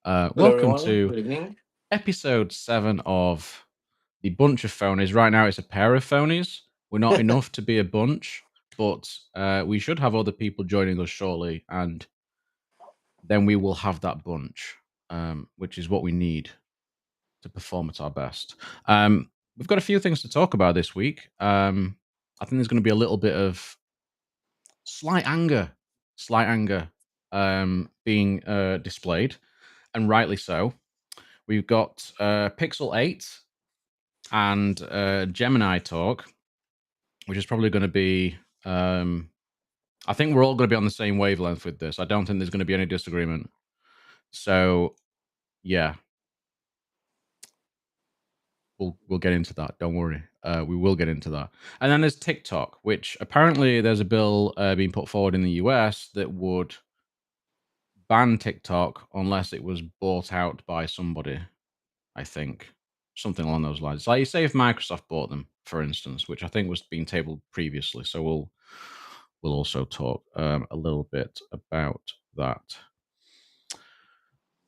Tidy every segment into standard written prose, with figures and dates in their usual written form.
Hello, Welcome everyone. to Good evening. episode 7 of the bunch of phonies. Right now, it's a pair of phonies. We're not enough to be a bunch, but we should have other people joining us shortly, and then we will have that bunch, which is what we need to perform at our best. We've got a few things to talk about this week. I think there's going to be a little bit of slight anger, slight anger being displayed, and rightly so. We've got Pixel 8 and Gemini talk, which is probably going to be. I think we're all going to be on the same wavelength with this. I don't think there's going to be any disagreement. So, yeah, we'll get into that. Don't worry. We will get into that. And then there's TikTok, which apparently there's a bill being put forward in the US that would ban TikTok unless it was bought out by somebody. I think something along those lines. Like you say, if Microsoft bought them, for instance, which I think was being tabled previously. So we'll also talk a little bit about that.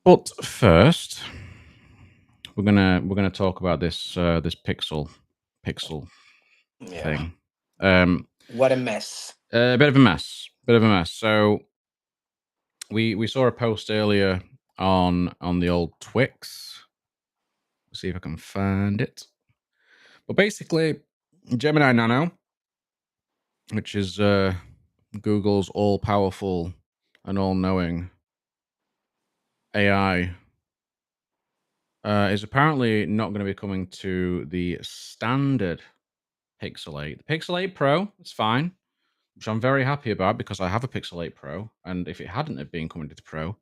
But first, we're gonna talk about this pixel Yeah. thing. Um, What a mess. a bit of a mess. Bit of a mess. So we saw a post earlier on the old Twix. Let's see if I can find it. But basically, Gemini Nano, which is Google's all-powerful and all-knowing AI, is apparently not going to be coming to the standard Pixel 8. The Pixel 8 Pro is fine, which I'm very happy about because I have a Pixel 8 Pro, and if it hadn't have been coming to the Pro,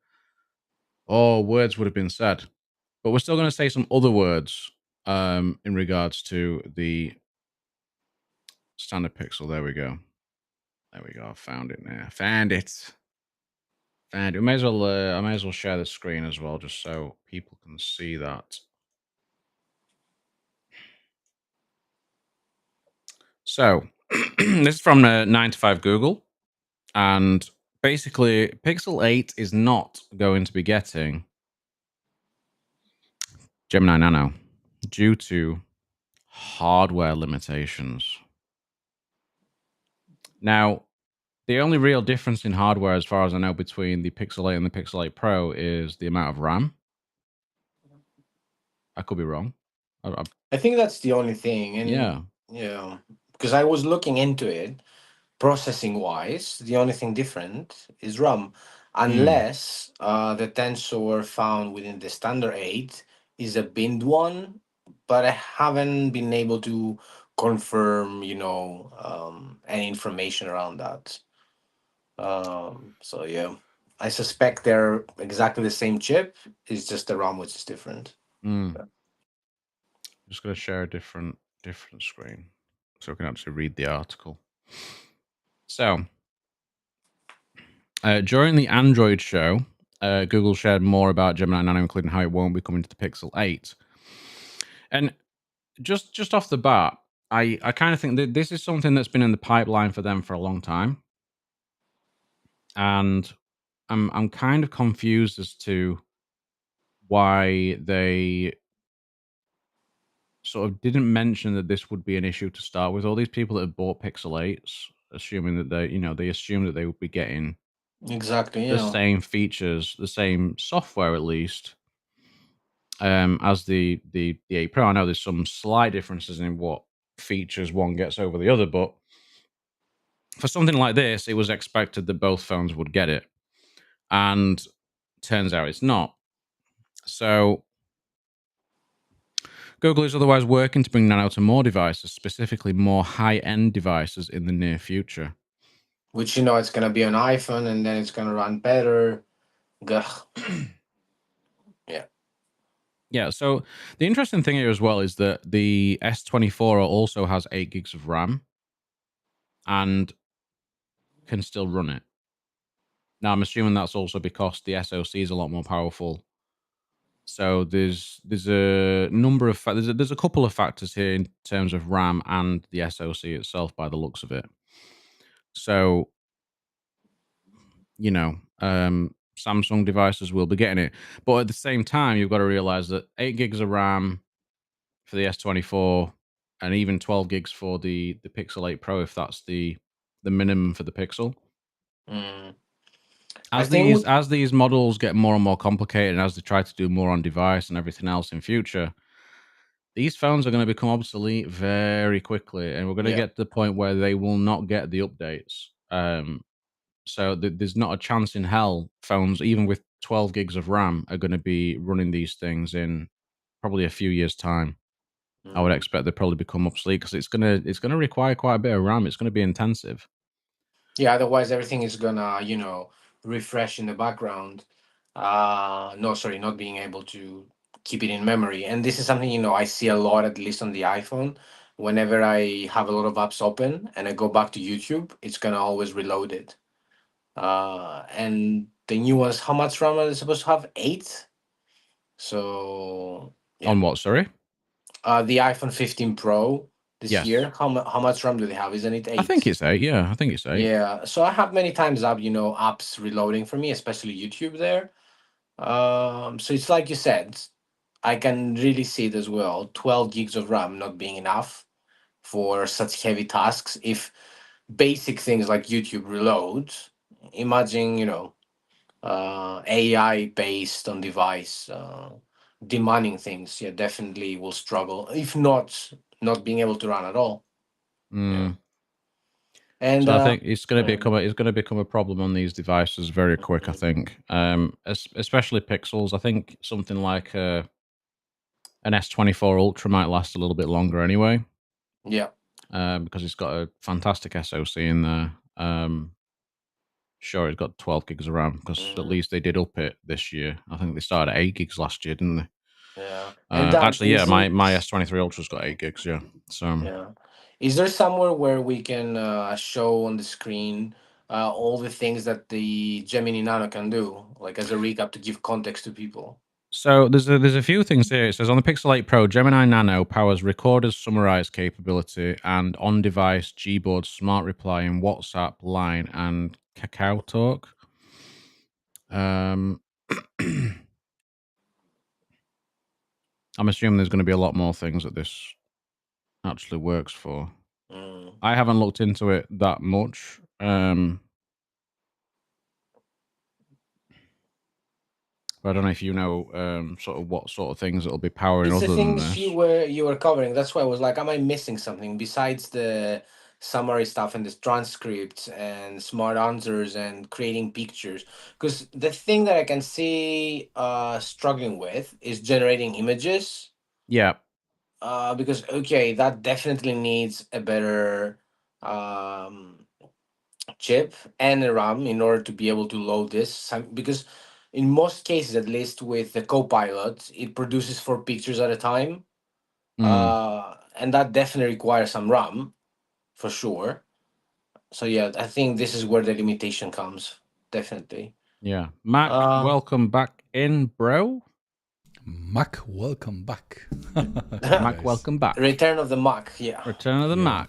words would have been said. But we're still going to say some other words in regards to the standard Pixel. There we go. There we go. I found it now. Found it. And we may as well, I may as well share the screen as well, just so people can see that. So, this is from 9 to 5 Google, and basically, Pixel 8 is not going to be getting Gemini Nano due to hardware limitations. Now, the only real difference in hardware, as far as I know, between the Pixel 8 and the Pixel 8 Pro is the amount of RAM. I could be wrong. I think that's the only thing. And Yeah. yeah, because I was looking into it, processing wise, the only thing different is RAM, Mm, unless the tensor found within the standard 8 is a binned one, but I haven't been able to confirm, any information around that. So yeah, I suspect they're exactly the same chip. It's just the RAM which is different. mm. Just going to share a different screen so we can actually read the article. So, during the Android show, Google shared more about Gemini Nano, including how it won't be coming to the Pixel 8. And just off the bat, I kind of think that this is something that's been in the pipeline for them for a long time, and I'm kind of confused as to why they sort of didn't mention that this would be an issue to start with. All these people that have bought Pixel 8s, assuming that they assume that they would be getting Exactly. the Yeah. same features, the same software at least, as the 8 Pro. I know there's some slight differences in what features one gets over the other, but for something like this, it was expected that both phones would get it, and turns out it's not. So Google is otherwise working to bring Nano to more devices, specifically more high-end devices in the near future. Which it's gonna be on iPhone and then it's gonna run better. Gah. Yeah. Yeah, so the interesting thing here as well is that the S24 also has 8 gigs of RAM and can still run it. Now, I'm assuming that's also because the SoC is a lot more powerful. So there's a number of there's a couple of factors here in terms of RAM and the SoC itself, by the looks of it. So you know, Samsung devices will be getting it. But at the same time, you've got to realize that 8 gigs of RAM for the S24 and even 12 gigs for the Pixel 8 Pro, if that's the minimum for the Pixel. Mm. I As think these models get more and more complicated, and as they try to do more on device and everything else in future, these phones are going to become obsolete very quickly, and we're going to yeah. get to the point where they will not get the updates. So there's not a chance in hell phones, even with 12 gigs of RAM, are going to be running these things in probably a few years' time. I would Mm. expect they probably become obsolete because it's gonna require quite a bit of RAM. It's going to be intensive. Yeah, otherwise everything is gonna, refresh in the background. No, sorry, not being able to keep it in memory. And this is something, I see a lot, at least on the iPhone. Whenever I have a lot of apps open and I go back to YouTube, it's gonna always reload it. And the new ones, how much RAM are they supposed to have? Eight. So yeah. On what? Sorry. The iPhone 15 Pro this Yes, year, how much RAM do they have? Isn't it I think eight? it's 8. Yeah, I think it's 8. Yeah, so I have many times up, apps reloading for me, especially YouTube there. So it's like you said, I can really see it as well. 12 gigs of RAM not being enough for such heavy tasks. If basic things like YouTube reload, imagine, AI based on device, demanding things, yeah, definitely will struggle. If not being able to run at all. Yeah. Mm. And So I think it's going to yeah. become a problem on these devices very quick. I think, especially Pixels. I think something like an S24 Ultra might last a little bit longer anyway, Yeah. because it's got a fantastic SoC in there. Sure, it's got 12 gigs of RAM because at Mhm. least they did up it this year. I think they started at 8 gigs last year, didn't they? Yeah. And Dan, Actually, yeah, my S23 Ultra's got 8 gigs. Yeah, so yeah, is there somewhere where we can show on the screen all the things that the Gemini Nano can do, like as a recap to give context to people? there's a few things here. It says on the Pixel 8 Pro, Gemini Nano powers recorders summarize capability and on-device Gboard smart reply in WhatsApp, Line, and Kakao Talk. Um, I'm assuming there's going to be a lot more things that this actually works for. Mm. I haven't looked into it that much. But I don't know if you know sort of what sort of things it'll be powering It's the other than things this. you were covering. That's why I was like, am I missing something besides the summary stuff and the transcripts and smart answers and creating pictures? Because the thing that I can see struggling with is generating images. Yeah. Because okay, that definitely needs a better um, chip and a RAM in order to be able to load this. Because in most cases, at least with the Copilot, it produces 4 pictures at a time, Mm, and that definitely requires some RAM for sure. So yeah, I think this is where the limitation comes. Definitely. yeah. Mac, Uh, welcome back in, bro. Mac, welcome back. Hey Mac, guys. welcome back. Return of the Mac. Yeah. Return of the Yeah, Mac.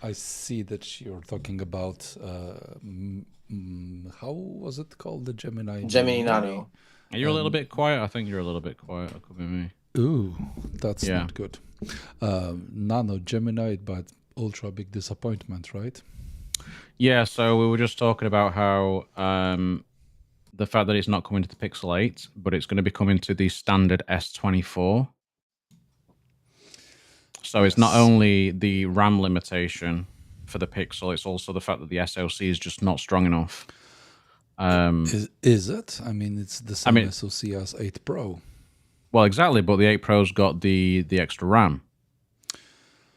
I see that you're talking about how was it called? The Gemini Gemini Mini? Nano. Are you a little And bit quiet? I think you're a little bit quiet. It could be me. ooh, that's Yeah. not good. Nano Gemini, but ultra big disappointment, right? Yeah, so we were just talking about how the fact that it's not coming to the Pixel 8, but it's going to be coming to the standard S24. So it's not Yes. only the RAM limitation for the Pixel, it's also the fact that the SoC is just not strong enough. Is it? I mean, it's the I same mean, SoC as 8 Pro. well, exactly, but the 8 Pro's got the extra RAM.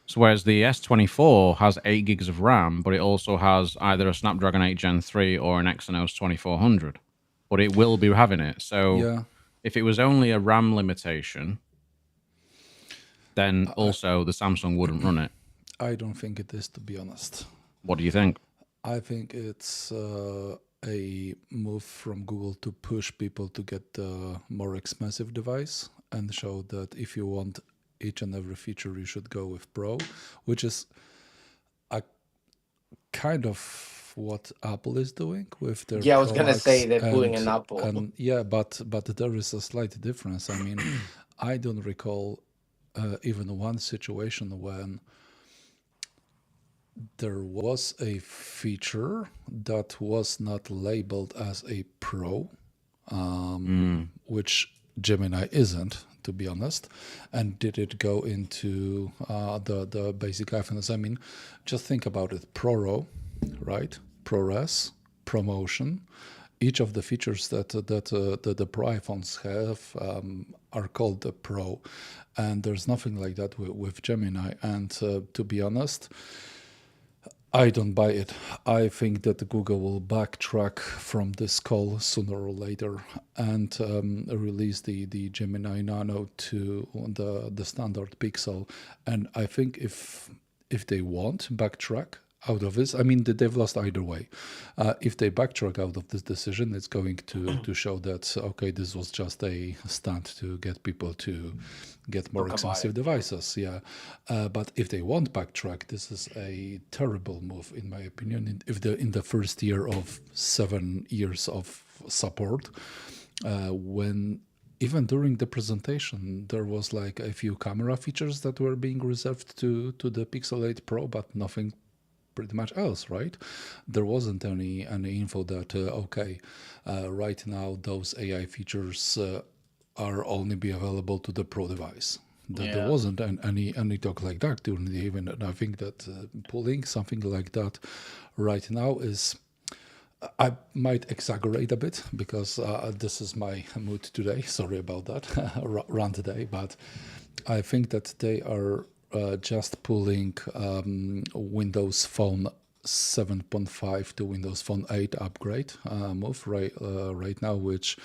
So whereas the S24 has 8 gigs of RAM, but it also has either a Snapdragon 8 Gen 3 or an Exynos 2400. But it will be having it. So Yeah, if it was only a RAM limitation, then I, also the Samsung wouldn't run it. I don't think it is, to be honest. What do you think? I think it's a move from Google to push people to get the more expensive device and show that if you want each and every feature, you should go with Pro, which is a kind of what Apple is doing with their Yeah, I was Pro gonna say Max, they're pulling an apple. and yeah, but there is a slight difference. I mean, I don't recall even one situation when there was a feature that was not labeled as a Pro, which Gemini isn't, to be honest. And did it go into the basic iPhones? I mean, just think about it. ProRAW, right? ProRes, ProMotion. Each of the features that the Pro iPhones have are called the Pro, and there's nothing like that with Gemini. And to be honest, I don't buy it. I think that Google will backtrack from this call sooner or later and release the Gemini Nano to the standard Pixel. And I think if they won't backtrack out of this, I mean, they've lost either way. If they backtrack out of this decision, it's going to show that, okay, this was just a stunt to get people to get more Talk about expensive it. devices. Yeah. But if they won't backtrack, this is a terrible move, in my opinion. If in the first year of 7 years of support, when even during the presentation, there was like a few camera features that were being reserved to the Pixel 8 Pro, but nothing pretty much else, right? There wasn't any info that okay, right now those AI features are only be available to the Pro device. There Yeah. wasn't any talk like that during the event, and I think that pulling something like that right now is. I might exaggerate a bit because this is my mood today. Sorry about that, run today, but I think that they are just pulling Windows Phone 7.5 to Windows Phone 8 upgrade move right now, which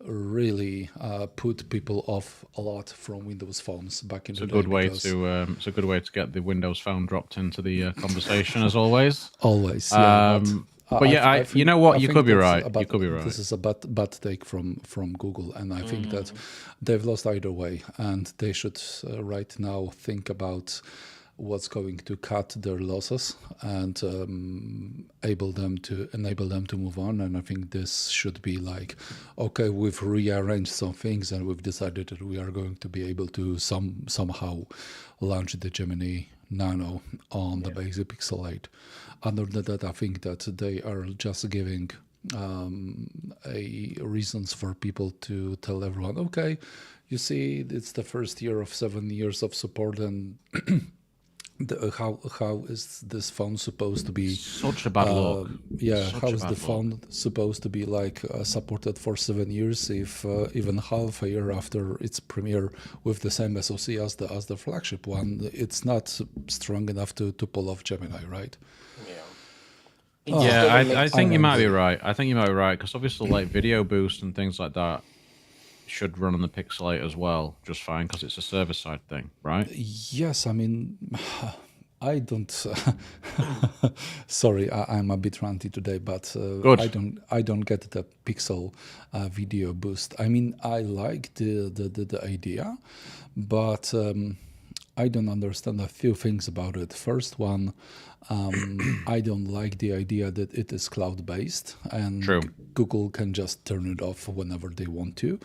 really put people off a lot from Windows phones back in It's the a day. good way Because it's a good way to get the Windows Phone dropped into the conversation as always. always, yeah. But yeah, I you think know what, I you think could be that's right. You could be this right. is a bad take from Google, and I think that they've lost either way, and they should right now think about what's going to cut their losses and enable them to move on. And I think this should be like, okay, we've rearranged some things and we've decided that we are going to be able to somehow launch the Gemini Nano on the basic Pixel 8. Other than that, I think that they are just giving reasons for people to tell everyone, okay, you see, it's the first year of 7 years of support, and how is this phone supposed to be? Such a bad look. Yeah, Such how a is the bad look. phone supposed to be like supported for 7 years if even half a year after its premiere with the same SoC as the flagship one, it's not strong enough to pull off Gemini, right? Yeah. It just Yeah, doesn't make I think sense. you might be right. I think you might be right because obviously, like video boost and things like that should run on the Pixel 8 as well, just fine because it's a server side thing, right? Yes, I mean, I don't. Sorry, I'm a bit ranty today, but Good. I don't get the Pixel video boost. I mean, I like the idea, but I don't understand a few things about it. First one, I don't like the idea that it is cloud-based and True. Google can just turn it off whenever they want to.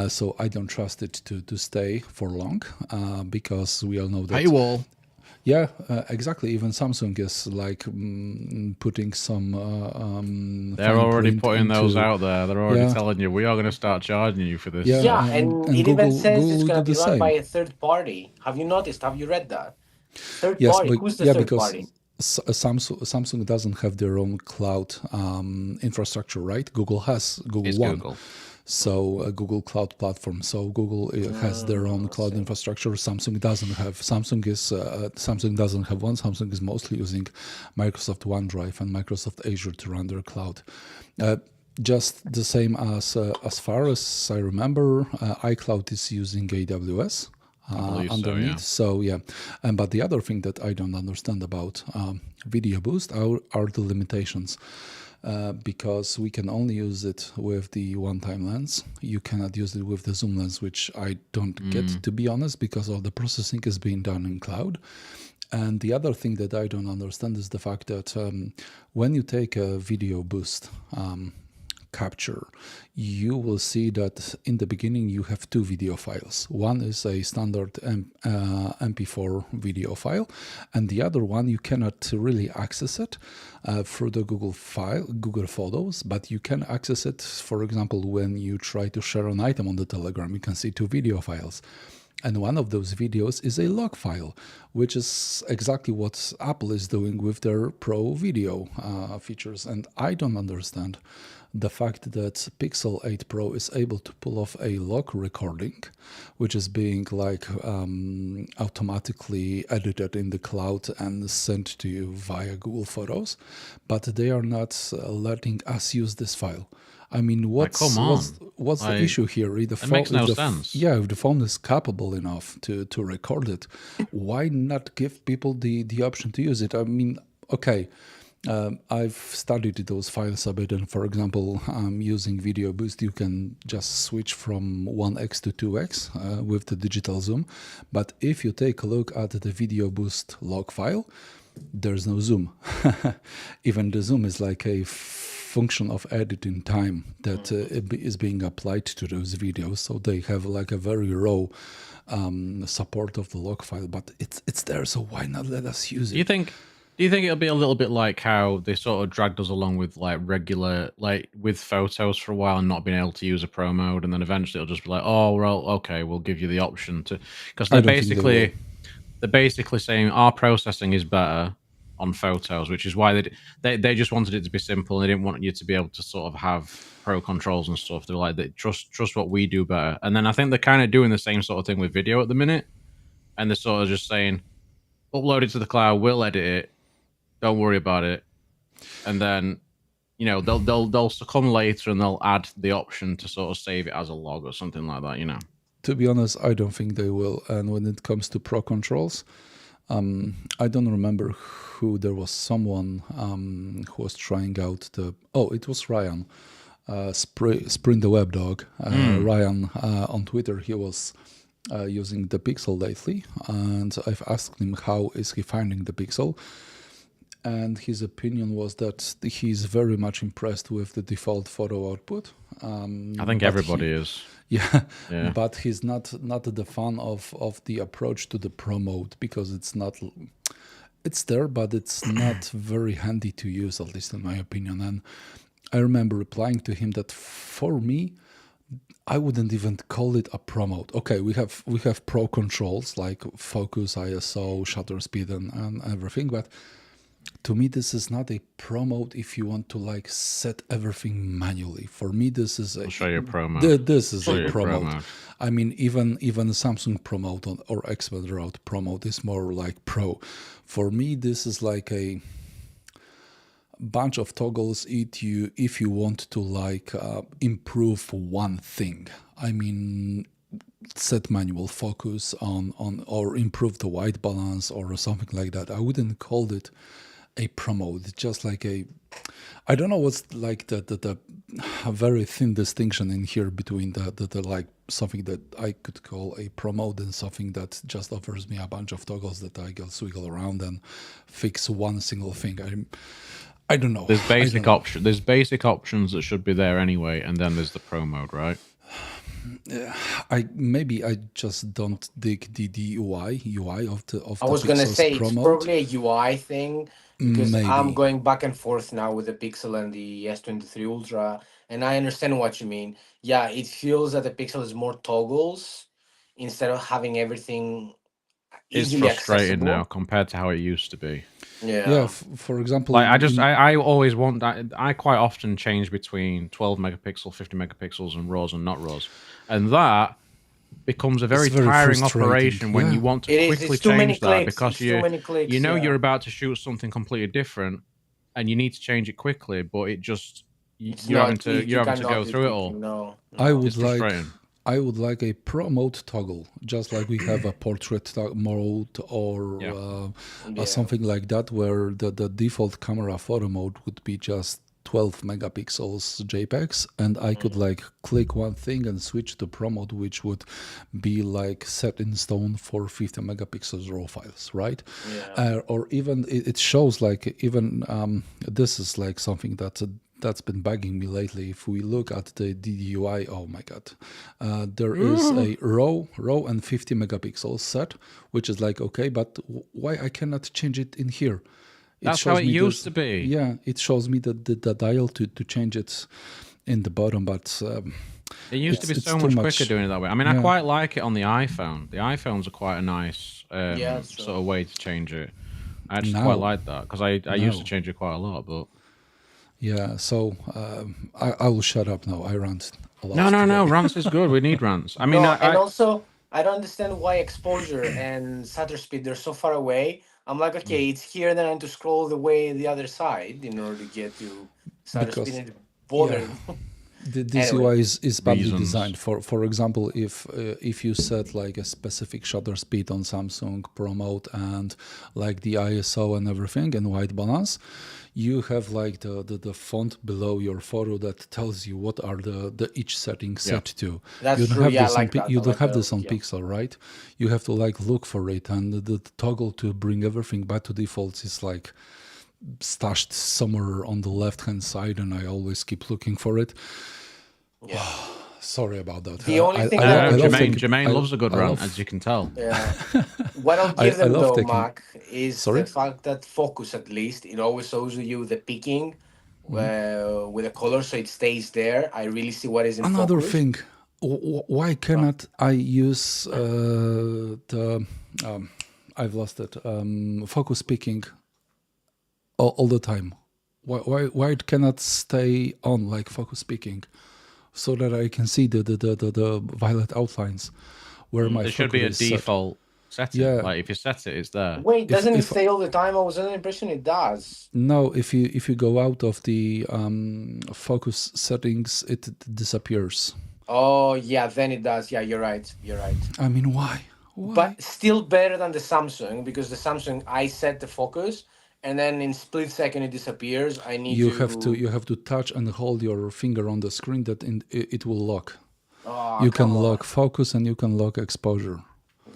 So I don't trust it to stay for long because we all know that. Paywall. Yeah, exactly. Even Samsung is like putting some. They're fine already print putting those into- out there. They're already Yeah. telling you we are going to start charging you for this. Yeah, Yeah, and and it even Google says it's will gonna do be the run by same. a third party. Have you noticed? Have you read that? Third Yes, party. but Who's the yeah, third because party? Samsung doesn't have their own cloud infrastructure, right? Google has Google It's One. Google. So Google Cloud Platform. So Google has their own cloud infrastructure. Samsung doesn't have. Samsung doesn't have one. Samsung is mostly using Microsoft OneDrive and Microsoft Azure to run their cloud. Just the same as far as I remember, iCloud is using AWS. believe so, Underneath. yeah. So yeah, but the other thing that I don't understand about Video Boost are the limitations. Because we can only use it with the one-time lens. You cannot use it with the zoom lens, which I don't get, to be honest, because all the processing is being done in cloud. And the other thing that I don't understand is the fact that when you take a video boost capture, you will see that in the beginning you have two video files. One is a standard MP4 video file, and the other one you cannot really access it through the Google Photos, but you can access it, for example, when you try to share an item on the Telegram, you can see two video files. And one of those videos is a log file, which is exactly what Apple is doing with their Pro Video features. And I don't understand the fact that Pixel 8 Pro is able to pull off a log recording, which is being like automatically edited in the cloud and sent to you via Google Photos, but they are not letting us use this file. I mean, what's the issue here? It makes no sense. Yeah, if the phone is capable enough to record it, why not give people the option to use it? I mean, okay, I've studied those files a bit, and for example, using Video Boost, you can just switch from 1x to 2x with the digital zoom. But if you take a look at the Video Boost log file, there's no zoom. Even the zoom is like a function of editing time that is being applied to those videos, so they have like a very raw support of the log file, but it's there, so why not let us use it? Do you think it'll be a little bit like how they sort of dragged us along with like regular, like with photos for a while and not being able to use a pro mode, and then eventually it'll just be like, oh well, okay, we'll give you the option to, because they're basically saying our processing is better on photos, which is why they just wanted it to be simple. They didn't want you to be able to sort of have pro controls and stuff. They're like, trust what we do better. And then I think they're kind of doing the same sort of thing with video at the minute, and they're sort of just saying, upload it to the cloud, we'll edit it, don't worry about it. And then, you know, they'll come later and they'll add the option to sort of save it as a log or something like that, you know. To be honest, I don't think they will. And when it comes to pro controls, I don't remember who. There was someone who was trying out it was Ryan, Sprint the Web Dog. Ryan on Twitter, he was using the Pixel lately, and I've asked him how is he finding the Pixel, and his opinion was that he's very much impressed with the default photo output. I think everybody is. Yeah, but he's not the fan of the approach to the Pro mode, because it's there, but it's not very handy to use, at least in my opinion. And I remember replying to him that for me, I wouldn't even call it a Pro mode. Okay, we have Pro controls like focus, ISO, shutter speed, and everything, but to me, this is not a Pro mode if you want to like set everything manually. For me, this is I'll show you a Pro mode. This is a Pro mode. I mean, even Samsung Pro mode or Xperia Pro mode is more like Pro. For me, this is like a bunch of toggles if you want to like improve one thing. I mean, set manual focus on or improve the white balance or something like that. I wouldn't call it a Pro mode. It's just like I don't know what's like the very thin distinction in here between the like something that I could call a Pro mode and something that just offers me a bunch of toggles that I can swiggle around and fix one single thing. I don't know. There's basic options that should be there anyway, and then there's the Pro mode, right? I just don't dig the UI of the I was gonna Pixel's say Pro it's mode. probably a UI thing, because Maybe. I'm going back and forth now with the Pixel and the S23 Ultra, and I understand what you mean. Yeah, it feels that the Pixel is more toggles instead of having everything It's easily frustrating accessible now compared to how it used to be. Yeah, for example, like I always want that. I quite often change between 12 megapixel, 50 megapixels, and RAWs and not RAWs, and that becomes a very tiring operation when you want to quickly change that, because you know you're about to shoot something completely different, and you need to change it quickly, but it just you're having to go through it all. No. I would like a Pro mode toggle, just like we have a portrait mode or something like that, where the default camera photo mode would be just 12 megapixels JPEGs, and I could like click one thing and switch to Pro mode, which would be like set in stone for 50 megapixels raw files, right? Yeah. Or even it shows like even this is like something that's been bugging me lately. If we look at the DDUI, oh my god, there is a raw and 50 megapixels set, which is like okay, but why I cannot change it in here? It That's how shows it me used this, to be. yeah, it shows me the dial to change it in the bottom, but It used to be it's so too much much. quicker doing it that way. I mean, I Yeah. quite like it on the iPhone. The iPhones are quite a nice Yeah, that's true. sort of way to change it. I actually Now. quite like that because I used to No. change it quite a lot. But Yeah, so I will shut up now. I rant a lot. no, today. rants is good. We need rants. I mean, No, and I also I don't understand why exposure and shutter speed they're so far away. I'm like, okay, it's here, then I have to scroll the way the other side in order to get to shutter speed, Because and it's yeah, bothered. this Anyway, UI is badly Reasons. designed. For example, if you set like a specific shutter speed on Samsung Pro Mode and like the ISO and everything and white balance, you have like the font below your photo that tells you what are the each setting set to. that's You don't true. have Yeah, I this on like that. you I don't like have that a this lot, on yeah. Pixel, right? You have to like look for it, and the toggle to bring everything back to defaults is like stashed somewhere on the left hand side, and I always keep looking for it. Yeah. Sorry about that. The only thing I that know I love give, Jermaine loves a good I rant, love- as you can tell. yeah, what I'll give I them love though, taking. Mac, is Sorry? the fact that focus at least it always shows you the peaking with the color, so it stays there. I really see what is in Another focus. thing, why cannot I use the I've lost it focus peaking all the time? Why it cannot stay on like focus peaking, so that I can see the violet outlines where my There should be a focus is set? default setting. Yeah. Like if you set it, it's there. Wait, doesn't it if- stay all the time? I was under the impression it does. No, if you go out of the focus settings, it disappears. Oh yeah, then it does. Yeah, you're right. You're right. I mean, why? But still better than the Samsung, because the Samsung I set the focus and then in split second it disappears. I need you to. have to touch and hold your finger on the screen that it will lock. Oh, You can come on. lock focus and you can lock exposure.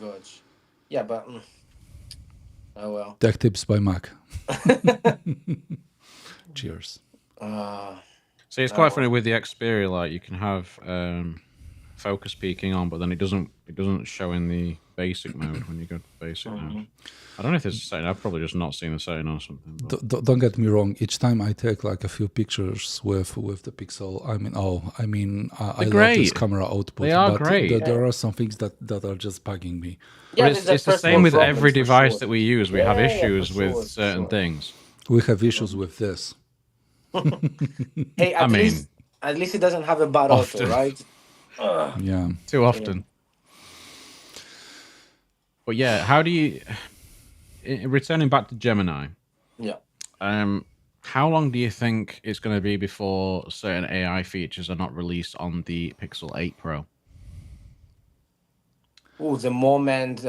Good. Yeah, but oh well. Tech tips by Mac. Cheers. See, it's quite funny with the Xperia. Like you can have focus peaking on, but then it doesn't show in the basic mode when you go to basic mode. I don't know if there's a setting. I've probably just not seen the setting or something. But... Don't get me wrong. Each time I take like a few pictures with the Pixel, I love this great. camera output. They are but great. There are some things that are just bugging me. Yeah, But there's a it's the personal same with problem every for device sure. that we use. We have Yeah, issues for with sure, for certain sure. things. We have issues with this. Hey, I mean, at least it doesn't have a bad auto, often. right? Yeah. Too often. But yeah, how do you... Returning back to Gemini, Yeah. how long do you think it's going to be before certain AI features are not released on the Pixel 8 Pro? Oh, the moment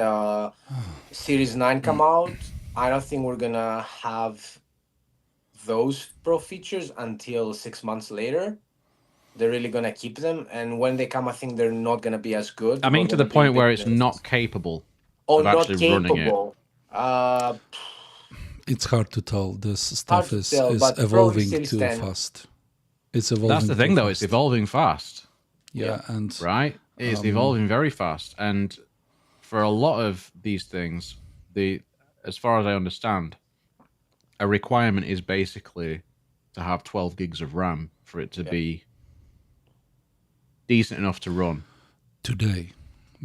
Series 9 come out, I don't think we're gonna have those Pro features until 6 months later. They're really gonna keep them, and when they come, I think they're not gonna be as good. I mean, They're to the gonna be point a bit where it's nerfed. not capable Oh, of not actually running it. capable. It's hard to tell. This stuff to is tell, but probably evolving Series too 10. fast. It's evolving. That's the thing, too though. It's fast. evolving fast, Yeah, and right? It's evolving very fast, and for a lot of these things, as far as I understand, a requirement is basically to have 12 gigs of RAM for it to be decent enough to run. today.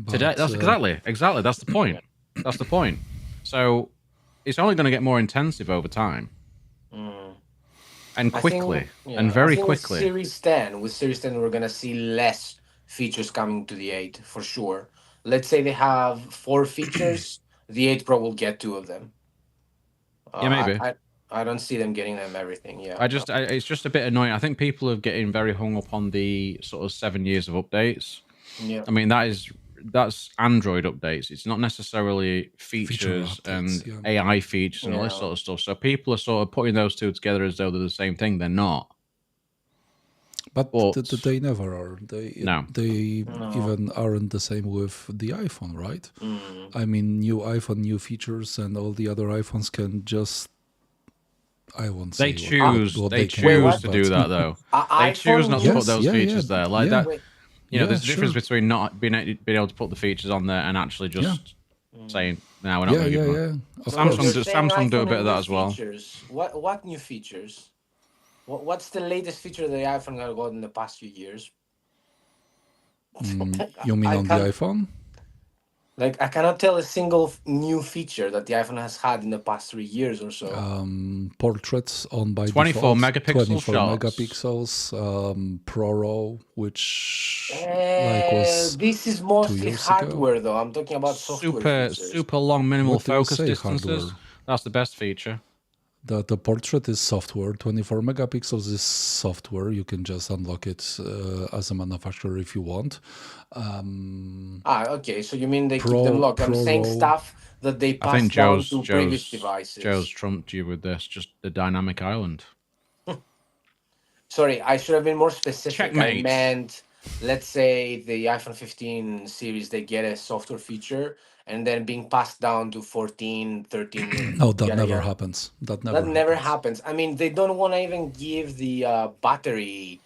Today, that's exactly. That's the point. That's the point. So it's only going to get more intensive over time, and quickly, and very I think quickly. With Series 10, we're gonna see less features coming to the 8 for sure. Let's say they have 4 features, the 8 Pro will get 2 of them. Yeah, maybe. I don't see them getting them everything. Yeah. It's just a bit annoying. I think people are getting very hung up on the sort of 7 years of updates. Yeah. I mean, that's Android updates. It's not necessarily features updates, and yeah. AI features and all this Yeah. sort of stuff. So people are sort of putting those two together as though they're the same thing. They're not. But But they never are. no, They No. even aren't the same with the iPhone, right? Mm. I mean, new iPhone, new features, and all the other iPhones can just, I won't they say Uh, choose what they they can wait, do, choose what? to do but that though. They choose iPhone not to new? put yes, those yeah, yeah, features there. Like yeah, that, Wait. yeah, there's a difference sure, between not being able to put the features on there and actually yeah, just Mm. saying, "No, we're not yeah, going to give yeah, them." yeah, of So you're course. saying Samsung do a iPhone bit and of new that as well. features? What new features? What's the latest feature that the iPhone got in the past few years? You mean I on the can't iPhone? I cannot tell a single new feature that the iPhone has had in the past 3 years or so. Portraits on by 24 default, megapixel 24 shots. megapixels, ProRAW, which like was This is 2 mostly years ago. hardware, though. I'm talking about software features. Super long minimal What do you focus say, distances. hardware? That's the best feature. The portrait is software. 24 megapixels is software. You can just unlock it as a manufacturer if you want. Okay. So you mean they keep them locked? I'm Pro saying Raw. stuff that they I pass think down to previous Joe's devices. trumped you with this. Just the dynamic island. Sorry, I should have been more specific. I Checkmate. meant, let's say the iPhone 15 series, they get a software feature and then being passed down to 14, 13, No, that yada never yada. happens. That That never never happens. happens. I mean, they don't want to even give the battery,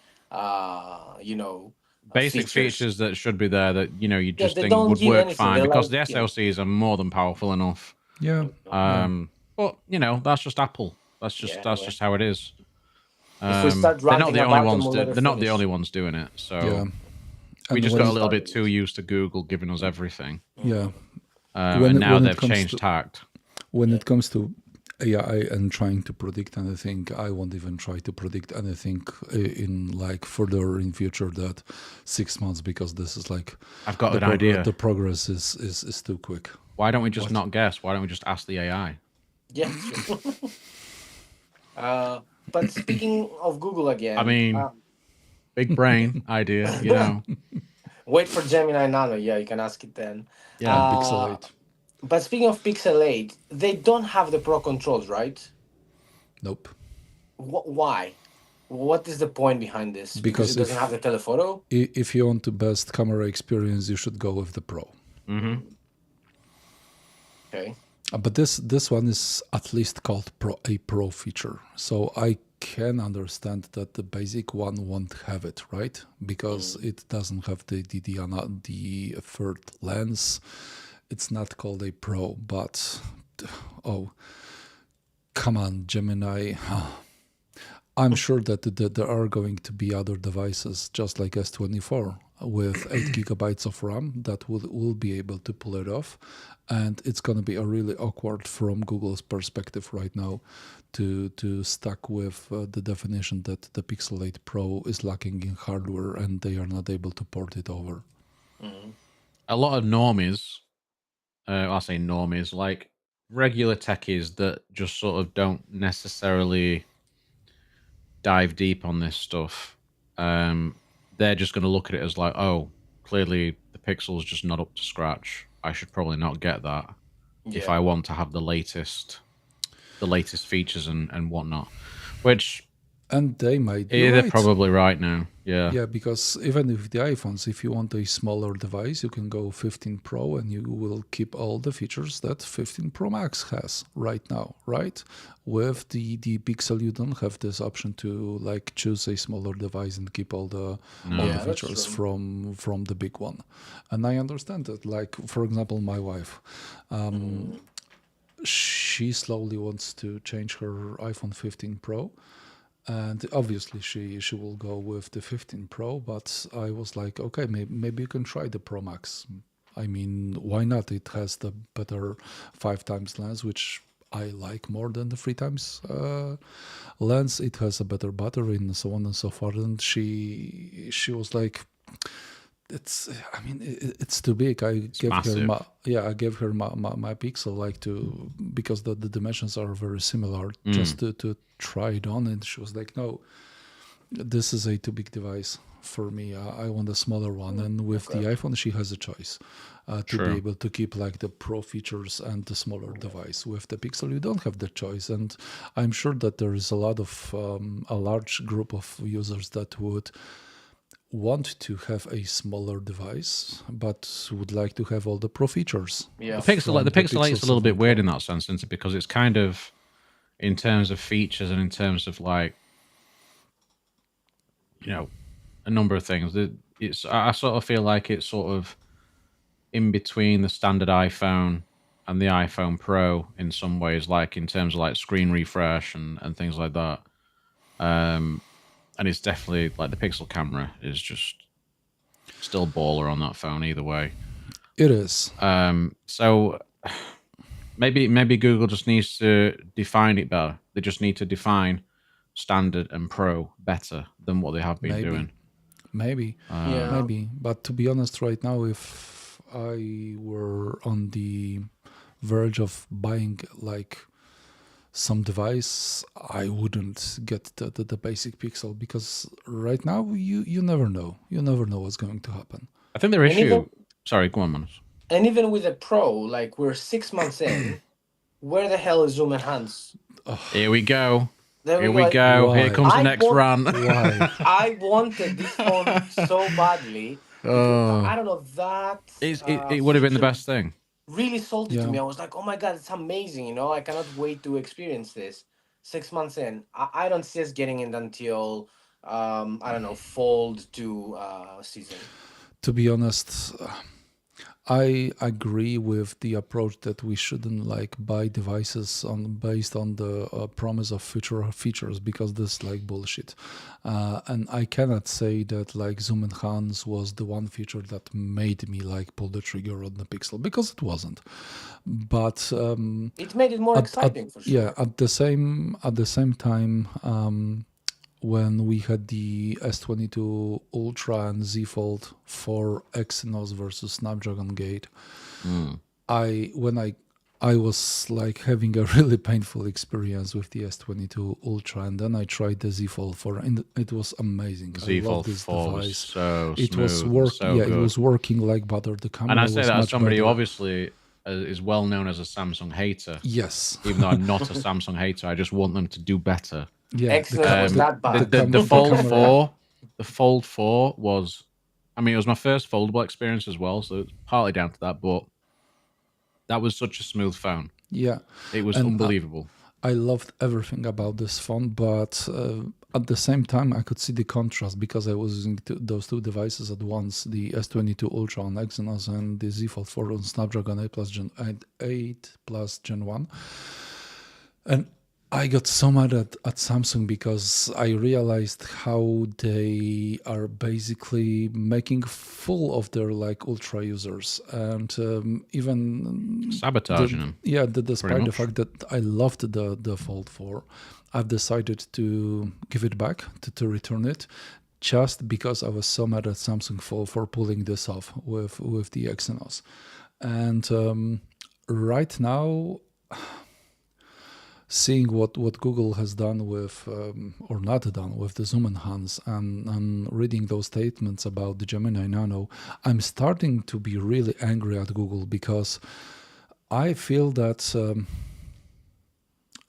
Basic features. features that should be there that you Yeah, just they think don't would give work anything. fine They're because like, the SLCs are more than powerful enough. Yeah, yeah. But that's just Apple. yeah, That's well, just how it is. if we start They're not ranting the only about them, ones. we'll never They're not the finish. only ones doing it. Yeah. So we And just when got a it, little bit Started too it. used to Google giving us everything, yeah, and now when it they've comes changed to tact. when it comes to AI and trying to predict anything, I won't even try to predict anything in like further in future that 6 months, because this is like I've got an idea. the progress is too quick. Why don't we just What? not guess? Why don't we just ask the AI? Yeah, sure. But speaking of Google I again, mean, big brain idea, wait for Gemini Nano. Yeah, you can ask it then. Yeah. And Pixel Uh, 8. but speaking of Pixel 8, they don't have the Pro controls, right? Nope. Why? What is the point behind this? Because it Because doesn't have the telephoto? if you want the best camera experience, you should go with the Pro. Mm-hmm. Okay. But this one is at least called a Pro feature. So I can understand that the basic one won't have it, right? Because it doesn't have the third lens. It's not called a Pro, but oh, come on, Gemini. I'm sure that there are going to be other devices just like S24 with 8 gigabytes of RAM that will be able to pull it off, and it's going to be a really awkward from Google's perspective right now to stuck with the definition that the Pixel 8 Pro is lacking in hardware and they are not able to port it over. A lot of normies, I say normies, like regular techies that just sort of don't necessarily dive deep on this stuff. They're just going to look at it as like, oh, clearly the Pixel's just not up to scratch. I should probably not get that if Yeah. I want to have the latest features and whatnot. Which And they might be they're right. probably right now. Yeah. Yeah, because even with the iPhones, if you want a smaller device, you can go 15 Pro and you will keep all the features that 15 Pro Max has right now, right? With the Pixel, you don't have this option to like choose a smaller device and keep all the Yeah, that's features true. from the big one. And I understand that. Like for example, my wife, she slowly wants to change her iPhone 15 Pro, and obviously she will go with the 15 Pro, but I was like, okay, maybe you can try the Pro Max. I mean, why not? It has the better 5 times lens, which I like more than the 3 times lens. It has a better battery and so on and so forth. And she was like, it's, I mean, it's too big. I gave her massive. I gave her my Pixel, like, to, because the dimensions are very similar, just to try it on, and she was like, no, this is a too big device. for me. I want a smaller one, and with the iPhone, she has a choice to be True. able to keep like the Pro features and the smaller device. With the Pixel, you don't have the choice, and I'm sure that there is a lot of a large group of users that would want to have a smaller device, but would like to have all the Pro features. Yeah. The Pixel 8's a little 7 bit weird Pro. in that sense, isn't it? Because it's kind of, in terms of features and in terms of like, you know, a number of things. It's I sort of feel like it's sort of in between the standard iPhone and the iPhone Pro in some ways, like in terms of like screen refresh and things like that. And it's definitely like the Pixel camera is just still baller on that phone either way. It is. So maybe Google just needs to define it better. They just need to define standard and pro better than what they have been doing. Maybe, Yeah. maybe. But to be honest, right now, if I were on the verge of buying like some device, I wouldn't get the basic Pixel, because right now you never know. You never know what's going to happen. I think their And issue. even Sorry, go on, Manus. and even with a Pro, like we're 6 months in, where the hell is zoom enhance? Here we go. There Here we we go. go. Why? Here comes the I next want- rant. Why? I wanted this phone so badly. I don't know that. It would have been the feature best thing. Really sold it to Yeah. me. I was like, oh my god, it's amazing. You know, I cannot wait to experience this. 6 months in, I don't see us getting it until I don't know, Fold 2 season. To be honest, I agree with the approach that we shouldn't like buy devices based on the promise of future features, because this is like bullshit. And I cannot say that like zoom enhance was the one feature that made me like pull the trigger on the Pixel, because it wasn't. But It made it more exciting for sure. yeah, at the same time, when we had the S22 Ultra and Z Fold for Exynos versus Snapdragon Gate, I was like having a really painful experience with the S22 Ultra, and then I tried the Z Fold 4, and it was amazing. Z I love Fold this 4 was device. so It was smooth, so yeah, it good. was working like butter. The camera And I was say that as much somebody who better. obviously is well known as a Samsung hater. Yes. Even though I'm not a Samsung hater, I just want them to do better. Yeah. Excellent. Was that bad? The Fold camera- 4, the Fold 4 was, I mean, it was my first foldable experience as well, so it's partly down to that, but that was such a smooth phone. Yeah. It was And, unbelievable. I loved everything about this phone, but at the same time, I could see the contrast, because I was using those two devices at once: the S22 Ultra on Exynos and the Z Fold 4 on Snapdragon 8 Plus Gen 1. And I got so mad at Samsung, because I realized how they are basically making full of their like ultra users, and even Sabotaging them. yeah, despite the much. fact that I loved the Fold 4, I've decided to give it back, to return it, just because I was so mad at Samsung for pulling this off with the Exynos. And right now, seeing what Google has done with, or not done with, the zoom enhance, and reading those statements about the Gemini Nano, I'm starting to be really angry at Google, because I feel that,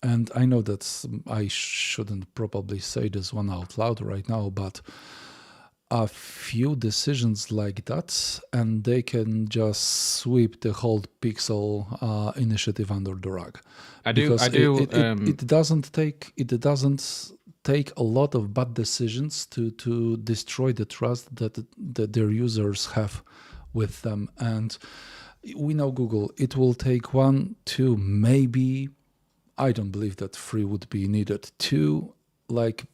and I know that I shouldn't probably say this one out loud right now, but a few decisions like that, and they can just sweep the whole Pixel initiative under the rug. I do. It doesn't take a lot of bad decisions to destroy the trust that their users have with them. And we know Google, it will take 1, 2, maybe, I don't believe that 3 would be needed, 2 like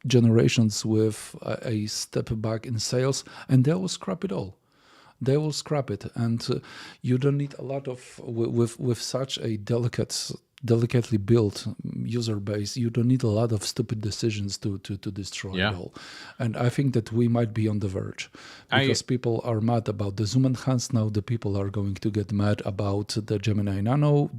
generations with a step back in sales, and they will scrap it all. They will scrap it, and you don't need a lot of with such a delicate delicately built user base, you don't need a lot of stupid decisions to destroy it all. And I think that we might be on the verge, because people are mad about the zoom enhance. Now the people are going to get mad about the Gemini Nano,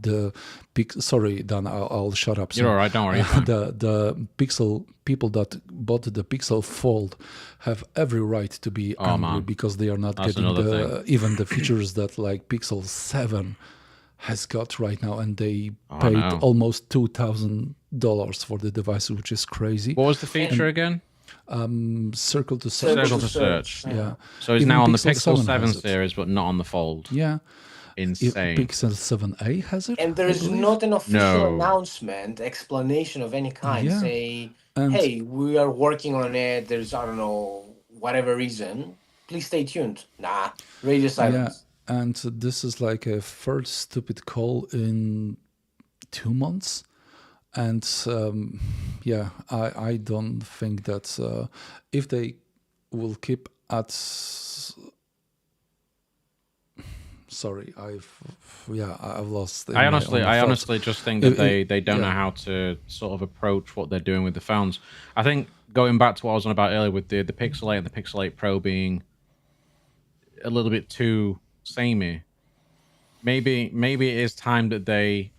sorry, Dan, I'll shut up soon. You're all right, don't worry. The Pixel people that bought the Pixel Fold have every right to be angry, because they are not getting even the features that like Pixel 7 has got right now, and they paid almost $2,000 for the device, which is crazy. What was the feature again? Circle to search. Circle to search. Yeah. So it's now on the Pixel 7 series, but not on the Fold. Yeah. Insane. Pixel 7a has it, and there is not an official announcement, explanation of any kind. Say, hey, we are working on it. There's, I don't know, whatever reason. Please stay tuned. Nah, radio silence. Yeah. And this is like a third stupid call in 2 months. And I don't think that if they will keep at... Sorry, I've lost... I honestly just think that they don't know how to sort of approach what they're doing with the phones. I think going back to what I was on about earlier with the Pixel 8 and the Pixel 8 Pro being a little bit too samey. Maybe it is time that they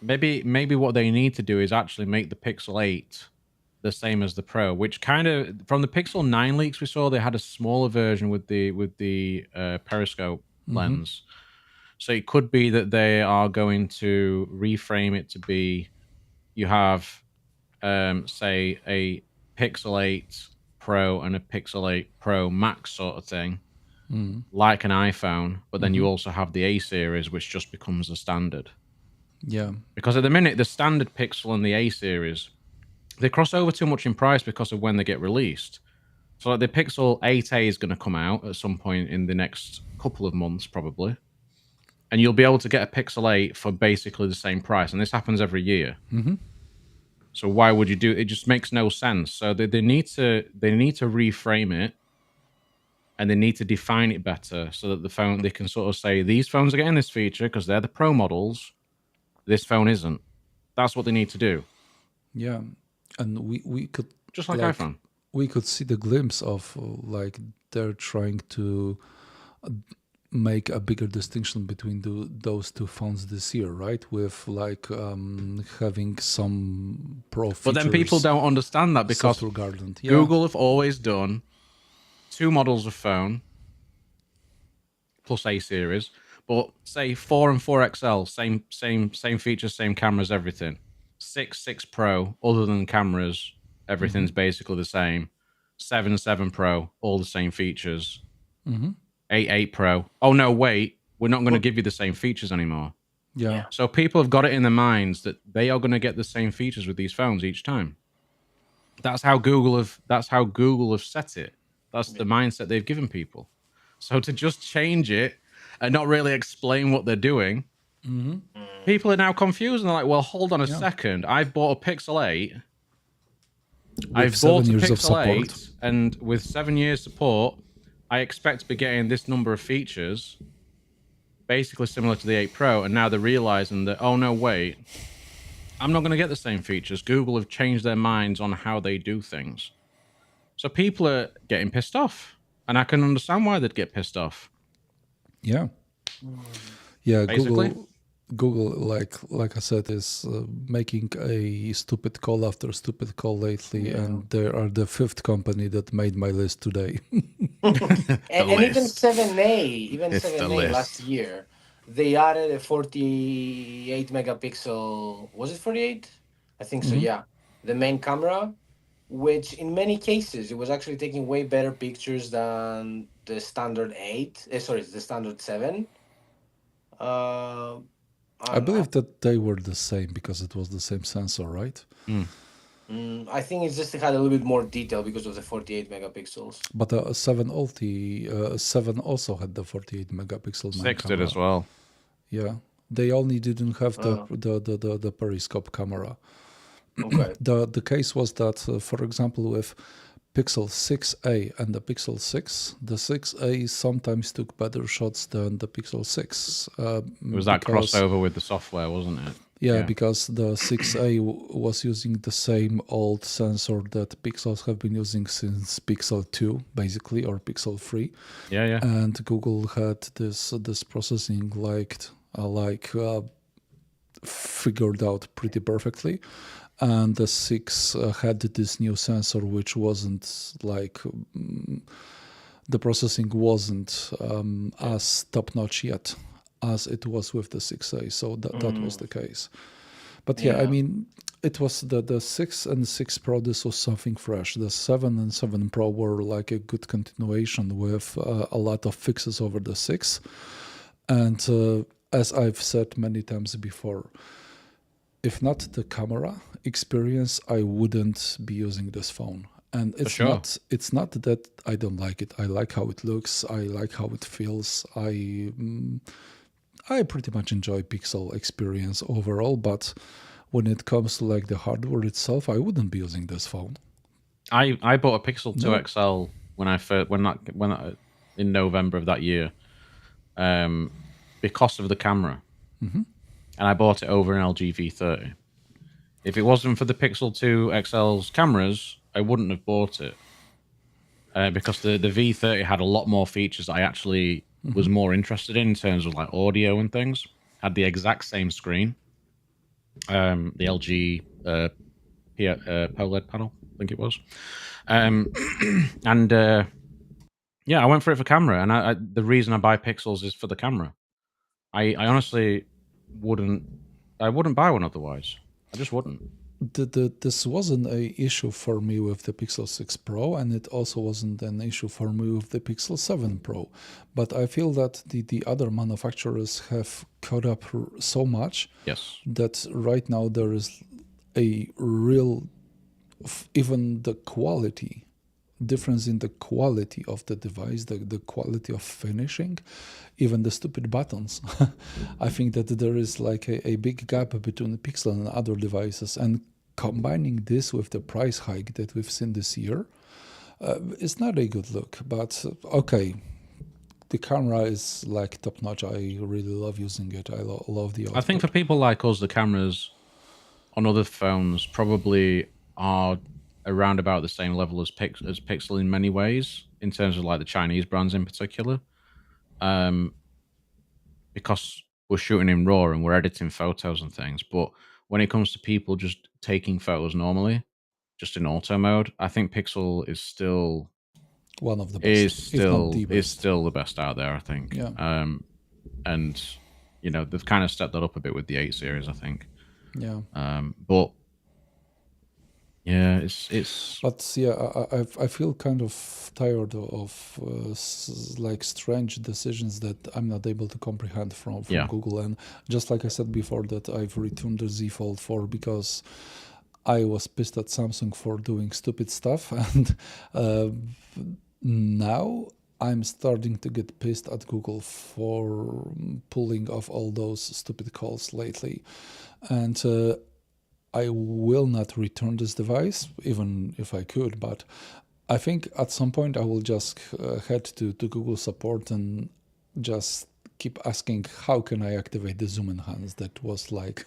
maybe what they need to do is actually make the Pixel 8 the same as the Pro, which kind of from the Pixel 9 leaks we saw, they had a smaller version with the periscope lens. So it could be that they are going to reframe it to be you have say a Pixel 8 Pro and a Pixel 8 Pro Max sort of thing. Like an iPhone, but then you also have the A series, which just becomes the standard. Yeah. Because at the minute, the standard Pixel and the A series, they cross over too much in price because of when they get released. So like the Pixel 8a is going to come out at some point in the next couple of months, probably. And you'll be able to get a Pixel 8 for basically the same price. And this happens every year. So why would you do it? It just makes no sense. So they need to reframe it. And they need to define it better so that the phone, they can sort of say, these phones are getting this feature because they're the Pro models. This phone isn't. That's what they need to do. Yeah. And we could... Just like iPhone. We could see the glimpse of like they're trying to make a bigger distinction between those two phones this year, right? With like having some Pro features. But then people don't understand that because Google have always done 2 models of phone plus A series, but say 4 and 4 XL, same features, same cameras, everything. 6 Pro, other than cameras, everything's basically the same. 7 Pro, all the same features. 8 Pro. Oh no, wait, we're not going to give you the same features anymore. Yeah. So people have got it in their minds that they are going to get the same features with these phones each time. That's how Google have set it. That's the mindset they've given people. So to just change it and not really explain what they're doing, people are now confused and they're like, well, hold on a second. I've bought a Pixel 8. I've bought a Pixel 8, and with 7 years support, I expect to be getting this number of features, basically similar to the 8 Pro, and now they're realizing that, oh no, wait, I'm not going to get the same features. Google have changed their minds on how they do things. So people are getting pissed off, and I can understand why they'd get pissed off. Yeah. Yeah, basically. Google, like I said, is making a stupid call after stupid call lately, and they are the 5th company that made my list today. and even 7a last year, they added a 48 megapixel. Was it 48? I think so. Yeah, the main camera, which in many cases it was actually taking way better pictures than the standard 8. The standard 7. I believe that they were the same because it was the same sensor, right? I think it's just it had a little bit more detail because of the 48 megapixels. But 7 also had the 48 megapixel. 6 did as well. Yeah, they only didn't have the periscope camera. Okay. The case was that, for example, with Pixel 6a and the Pixel 6, the 6a sometimes took better shots than the Pixel 6. It was that crossover with the software, wasn't it? Yeah, Yeah. because the 6A was using the same old sensor that Pixels have been using since Pixel 2, basically, or Pixel 3. Yeah, yeah. And Google had this processing figured out pretty perfectly. And the 6 had this new sensor, which wasn't like the processing wasn't as top notch yet as it was with the 6A. So that was the case. But yeah, I Yeah. mean, it was the 6 and 6 Pro, this was something fresh. The 7 and 7 Pro were like a good continuation with a lot of fixes over the 6. And as I've said many times before, if not the camera experience, I wouldn't be using this phone. And For sure. it's not that I don't like it. I like how it looks. I like how it feels. I pretty much enjoy Pixel experience overall, but when it comes to like the hardware itself, I wouldn't be using this phone. I bought a Pixel 2 No. XL in November of that year, because of the camera, and I bought it over an LG V30. If it wasn't for the Pixel 2 XL's cameras, I wouldn't have bought it, because the V30 had a lot more features I actually was more interested in terms of like audio and things. Had the exact same screen, the LG POLED panel, I think it was, and yeah, I went for it for camera, and the reason I buy Pixels is for the camera. I honestly wouldn't. I wouldn't buy one otherwise. I just wouldn't. This wasn't a issue for me with the Pixel 6 Pro, and it also wasn't an issue for me with the Pixel 7 Pro. But I feel that the other manufacturers have caught up so much Yes. that right now there is a real, even the quality difference in the quality of the device, the quality of finishing, even the stupid buttons. I think that there is like a big gap between the Pixel and other devices, and combining this with the price hike that we've seen this year is not a good look. But okay, the camera is like top notch. I really love using it. I love the output. I think for people like us, the cameras on other phones probably are around about the same level as Pixel in many ways, in terms of like the Chinese brands in particular, because we're shooting in RAW and we're editing photos and things. But when it comes to people just taking photos normally, just in auto mode, I think Pixel is still one of the best, if not the best. still the best out there, I think. Yeah. And they've kind of stepped that up a bit with the 8 series, I think. Yeah. But yeah, it's. But yeah, I feel kind of tired of like strange decisions that I'm not able to comprehend from Google. And just like I said before, that I've returned the Z Fold 4 because I was pissed at Samsung for doing stupid stuff, and now I'm starting to get pissed at Google for pulling off all those stupid calls lately. And I will not return this device, even if I could, but I think at some point I will just head to Google support and just keep asking, how can I activate the zoom enhance? That was like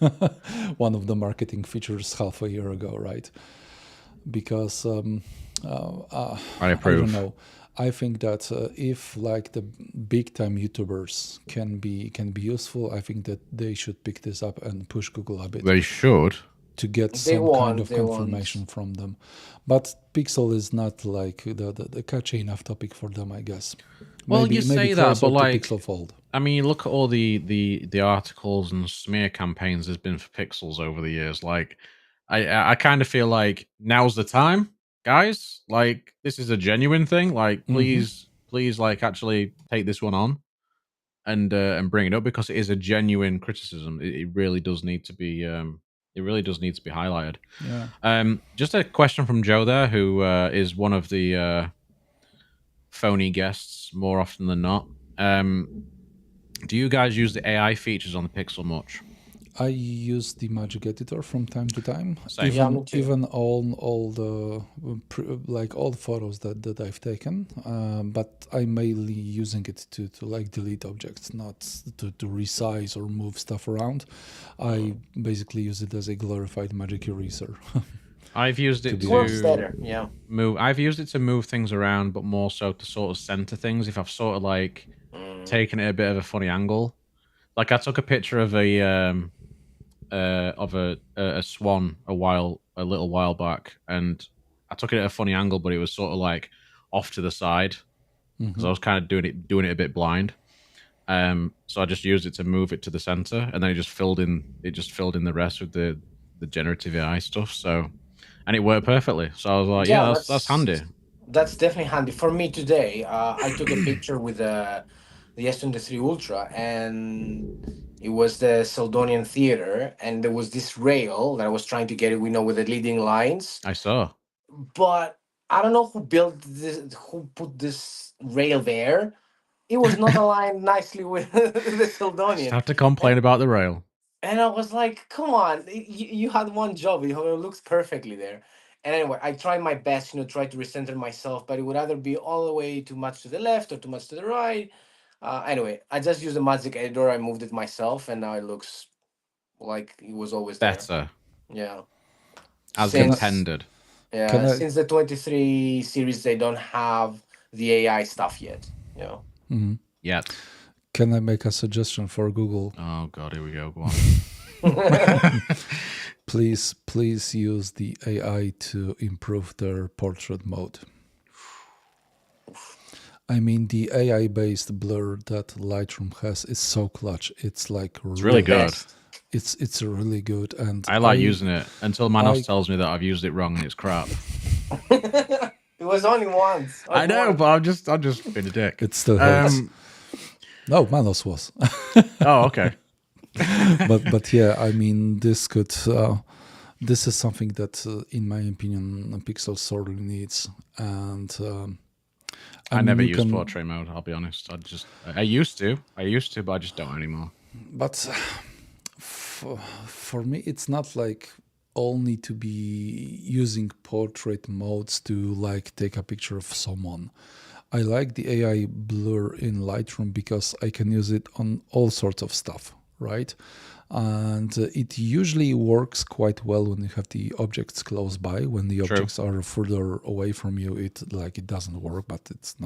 one of the marketing features half a year ago, right? Because I don't approve. know. I think that if like the big time YouTubers can be useful, I think that they should pick this up and push Google a bit. They should. To get some kind of confirmation from them. But Pixel is not like the catchy enough topic for them, I guess. Well, maybe, you say maybe that, but like, Pixel Fold. I mean, look at all the articles and smear campaigns there's been for Pixels over the years. Like, I kind of feel like now's the time, guys. Like, this is a genuine thing. Like, please, like, actually take this one on and bring it up, because it is a genuine criticism. It really does need to be. It really does need to be highlighted. Yeah. Just a question from Joe there, who is one of the phony guests more often than not. Do you guys use the AI features on the Pixel much? I use the Magic Editor from time to time. Same. Yeah, Even me too. even all the like all the photos that I've taken, but I'm mainly using it to like delete objects, not to resize or move stuff around. I basically use it as a glorified magic eraser. I've used To it It be works honest. to better. Yeah. move. I've used it to move things around, but more so to sort of center things. If I've sort of like Mm. taken it a bit of a funny angle, like I took a picture of a swan a little while back, and I took it at a funny angle, but it was sort of like off to the side because I was kind of doing it a bit blind. So I just used it to move it to the center, and then it just filled in the rest with the generative AI stuff. So and it worked perfectly. So I was like, yeah, Yeah, that's handy. that's definitely handy for me today. I took a picture with the S23 Ultra, and it was the Seldonian Theater, and there was this rail that I was trying to get it, we know, with the leading lines, I saw. but I don't know who built this, who put this rail there. It was not aligned nicely with the Just Seldonian. have to complain about the rail. And I was like, come on, you had one job. It looks perfectly there. And anyway, I tried my best, try to recenter myself, but it would either be all the way too much to the left or too much to the right. Anyway, I just used the magic editor. I moved it myself, and now it looks like it was always there. Better Yeah. as Can I Since intended. can I since the 23 series, they don't have the AI stuff yet. Yet. can I make a suggestion for Google? Oh god, here we go. Go on. Please use the AI to improve their portrait mode. I mean, the AI-based blur that Lightroom has is so clutch. It's like It's really The good. best. it's really good, and I like using it until Manos I tells me that I've used it wrong and it's crap. It was only once. I Only know, once. but I'm just being a dick. it still hurts. Um. No, Manos was, Oh, okay. but yeah, I mean, this could. This is something that, in my opinion, Pixel sorely needs, and I mean, never you used can, portrait mode. I'll be honest. I used to, but I just don't anymore. but for me, it's not like only to be using portrait modes to like take a picture of someone. I like the AI blur in Lightroom because I can use it on all sorts of stuff, right? And it usually works quite well when you have the objects close by. When the True. objects are further away from you, it doesn't work, but it's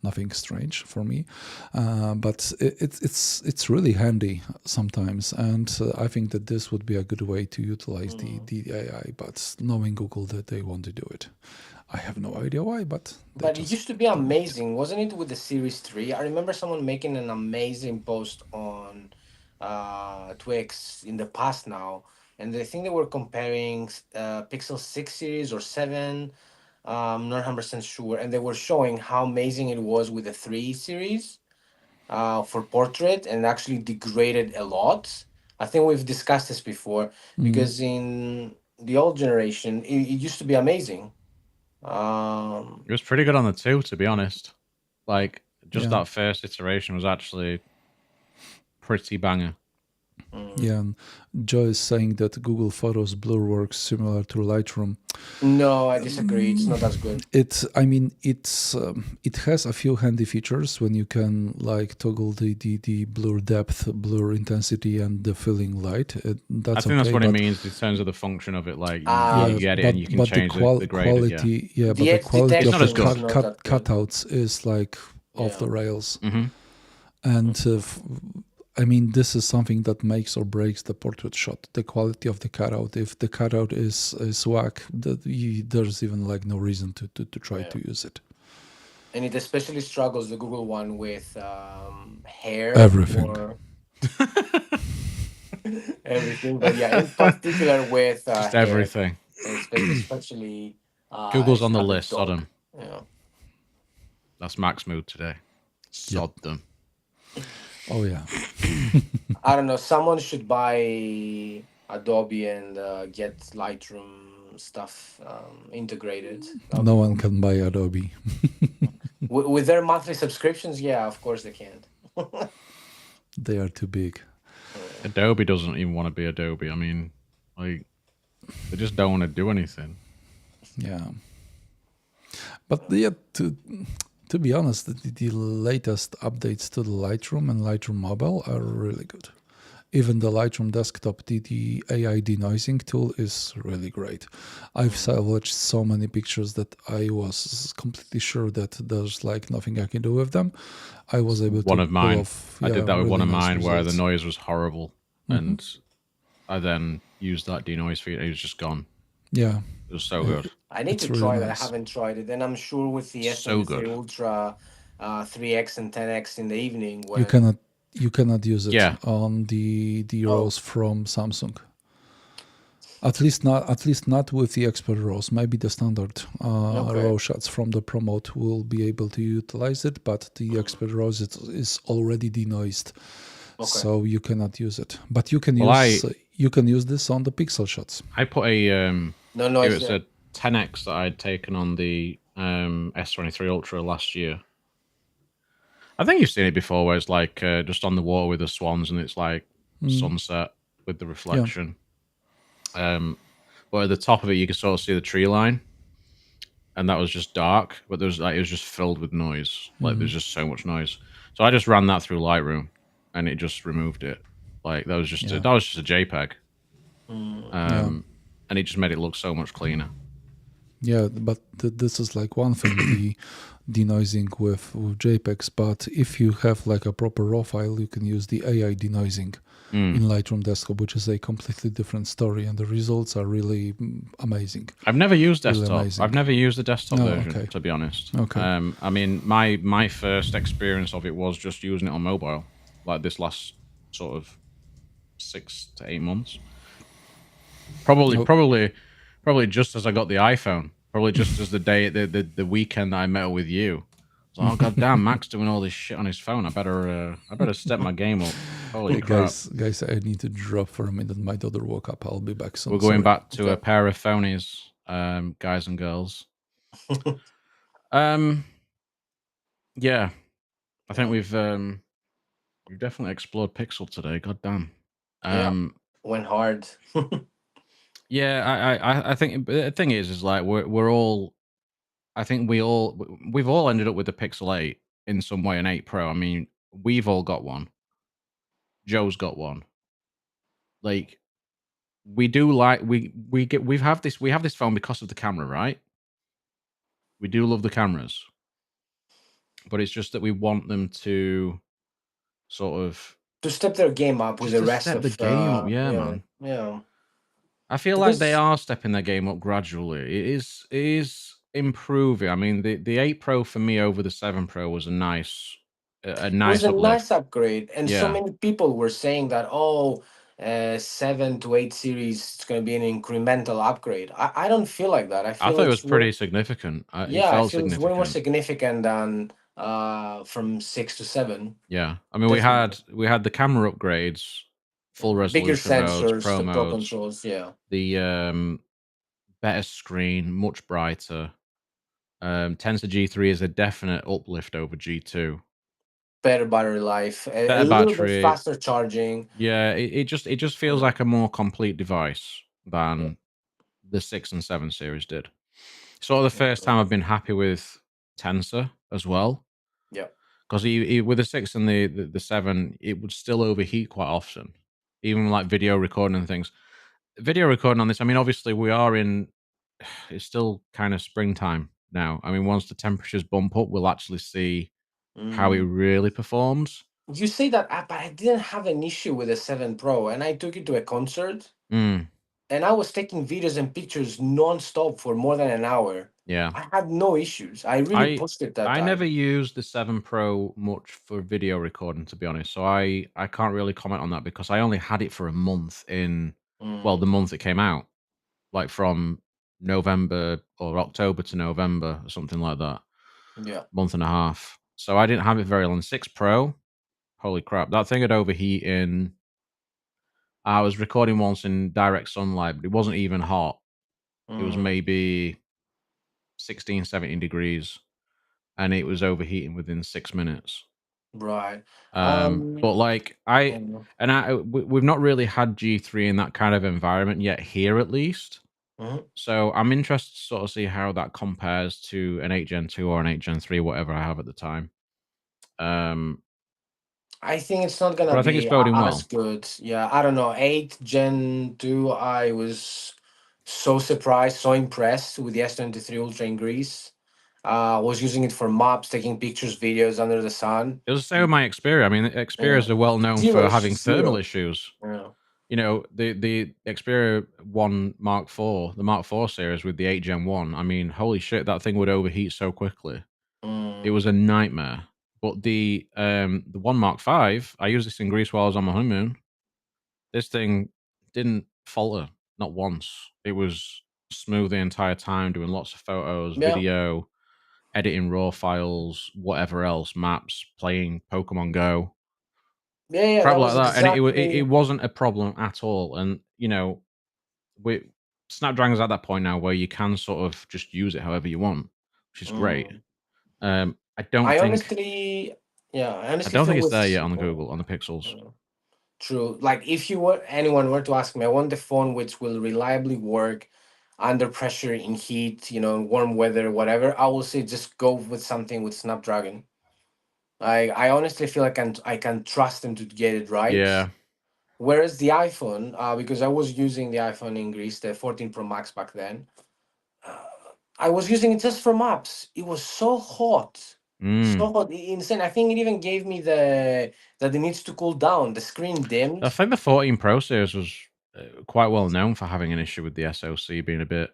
nothing strange for me. But it's really handy sometimes, and I think that this would be a good way to utilize the AI. But knowing Google that they want to do it, I have no idea why, but they But it just used to be amazing, wasn't it, with the Series 3? I remember someone making an amazing post on Twix in the past now, and I think they were comparing Pixel 6 series or 7, not 100% sure, and they were showing how amazing it was with the 3 series for portrait and actually degraded a lot. I think we've discussed this before mm, because in the old generation, it used to be amazing. Um, It was pretty good on the two, to be honest. Like just yeah. that first iteration was actually pretty banger. mm. Yeah, and Joe is saying that Google Photos blur works similar to Lightroom. No, I disagree. It's not as good. I mean, it has a few handy features when you can like toggle the blur depth, blur intensity, and the filling light. I That's think that's okay, what it but means in terms of the function of it. Like Ah, you yeah, get it and but you can but the change the graded. Yeah, quality, yeah, but the the edge quality it's of not the as detection is good. not that good. cutouts is like off the Yeah. rails. hmm And I mean, this is something that makes or breaks the portrait shot. The quality of the cutout. If the cutout is whack, there's even like no reason to try Yeah. to use it. And it especially struggles, the Google one, with hair Everything. or everything. But yeah, in particular with Just hair, everything. especially Google's if on you the have a list. Sod dog. 'em. Yeah. That's Max mood today. Yep. Sod them. Oh yeah. I don't know. Someone should buy Adobe and get Lightroom stuff integrated. That would No be one cool. can buy Adobe. With their monthly subscriptions, yeah, of course they can. They are too big. Adobe doesn't even want to be Adobe. I mean, like they just don't want to do anything. Yeah. But yeah, to be honest, the latest updates to the Lightroom and Lightroom Mobile are really good. Even the Lightroom desktop, the AI denoising tool is really great. I've salvaged so many pictures that I was completely sure that there's like nothing I can do with them. I was able One to of pull mine. off, I did yeah, that with one really of nice mine where the results. noise was horrible, and I then used that denoise feature. It was just gone. Yeah, It was so good. I need to it's really try that. I nice. haven't tried it, and I'm sure with the So S23 good. Ultra 3x and 10x in the evening You when cannot you cannot use it Yeah. on the oh RAWs from Samsung. At least not with the expert RAWs. Maybe the standard okay RAW shots from the Promote will be able to utilize it, but the expert RAWs is already denoised, okay so you cannot use it. But you can Well, use this on the pixel shots. I put a no it noise was there. a 10x that I'd taken on the S23 Ultra last year. I think you've seen it before, where it's like just on the water with the swans, and it's like sunset with the Yeah. reflection. But at the top of it, you can sort of see the tree line, and that was just dark. But there was like it was just filled with noise. Like there's just so much noise. So I just ran that through Lightroom, and it just removed it. Like that was just Yeah. a JPEG, Yeah. and it just made it look so much cleaner. Yeah, but this is like one thing, the denoising with JPEGs. But if you have like a proper RAW file, you can use the AI denoising in Lightroom Desktop, which is a completely different story, and the results are really amazing. I've never used Really desktop. amazing. I've never used the desktop Oh, version, okay. to be honest. Okay. I mean, my first experience of it was just using it on mobile, like this last sort of 6 to 8 months. Probably, Oh, probably, probably just as I got the iPhone. Probably just as the weekend that I met with you. So, oh god damn, Mac's doing all this shit on his phone. I better step my game up. Holy hey, crap! guys, I need to drop for a minute. My daughter woke up. I'll be back We're soon. going Sorry. back to a Okay. pair of phonies, guys and girls. Um, yeah, I think we've definitely explored Pixel today. God damn. Yeah, Um, went hard. yeah, I think the thing is like we're all. I think we've all ended up with the Pixel 8 in some way, an 8 Pro. I mean, we've all got one. Joe's got one. Like we do like we have this phone because of the camera, right? We do love the cameras, but it's just that we want them to sort of To step their game up with just the to rest step the of game up. Yeah, yeah man. yeah I feel like they because are stepping their game up gradually. It is improving. I mean, the 8 Pro for me over the 7 Pro was a it was nice a nice uplift. upgrade, and so Yeah. many people were saying that, oh, 7 to 8 series, it's going to be an incremental upgrade. I don't feel like that. I I feel thought it was it's pretty significant. It yeah, I felt feel it's way more significant. significant than from 6 to 7. Yeah. I mean, Definitely. we had the camera upgrades, full Bigger resolution modes, sensors, pro the pro modes, controls, yeah. the better screen, much brighter. Tensor G3 is a definite uplift over G2. Better battery life, a Better little bit battery. faster charging. Yeah, it just feels Mm, like a more complete device yeah. than the 6 and 7 series did. Sort of the first Mhm. time I've been happy with Tensor as well. Yeah. Because with the 6 and the 7, it would still overheat quite often, even like video recording and things. Video recording on this, I mean, obviously we are in. It's still kind of springtime now. I mean, once the temperatures bump up, we'll actually see how it Mm. really performs. You say that, but I didn't have an issue with the 7 Pro, and I took it to a concert, Mm, and I was taking videos and pictures non-stop for more than an hour. yeah, I had no issues. I really I pushed it that I never time. used the 7 Pro much for video recording, to be honest. So I can't really comment on that because I only had it for a month the Mm. month it came out, like from November or October to November or something like that. Yeah. Month and a half. So I didn't have it very long. 6 Pro, holy crap, that thing had overheat in. I was recording once in direct sunlight, but it wasn't even hot. It was Mm. maybe 16, 17 degrees, and it was overheating within 6 minutes. Right. But like I Mm, and I we've not really had G3 in that kind of environment yet here, at least. mhm. So I'm interested to sort of see how that compares to an 8 Gen 2 or an 8 Gen 3, whatever I have at the time. Um, I think it's not gonna but I think it's be boding as well. good. Yeah, I don't know. 8 Gen 2, I was so surprised, so impressed with the S23 Ultra in Greece. Was using it for maps, taking pictures, videos under the sun. It was the same with my Xperia. I mean, Yeah. Xperias are well known Zero for having issues, thermal zero. issues. Yeah. You know, the Xperia 1 Mark IV, the Mark IV series with the 8 Gen 1, I mean, holy shit, that thing would overheat so quickly. It Mm, was a nightmare. But the 1 Mark V, I used this in Greece while I was on my honeymoon. This thing didn't falter, not once. It was smooth the entire time, doing lots of photos, yeah. video, editing raw files, whatever else, maps, playing Pokemon Go, Yeah, yeah, crap that like was that, and it exactly. wasn't a problem at all. And you know, we Snapdragon's at that point now where you can sort of just use it however you want, which is great. Mm. I don't I think honestly, yeah, I I honestly don't think feel it's with there yet on the Google on the Pixels. true. Like if you were anyone were to ask me, I want the phone which will reliably work under pressure in heat, warm weather, whatever. I will say just go with something with Snapdragon. I honestly feel I can trust them to get it right. Yeah. Whereas the iPhone, because I was using the iPhone in Greece, the 14 Pro Max back then, uh, I was using it just for maps. It was so hot, Mm. so hot, insane. I think it even gave me the that it needs to cool down. The screen I dimmed. think the 14 Pro series was quite well known for having an issue with the SoC being a bit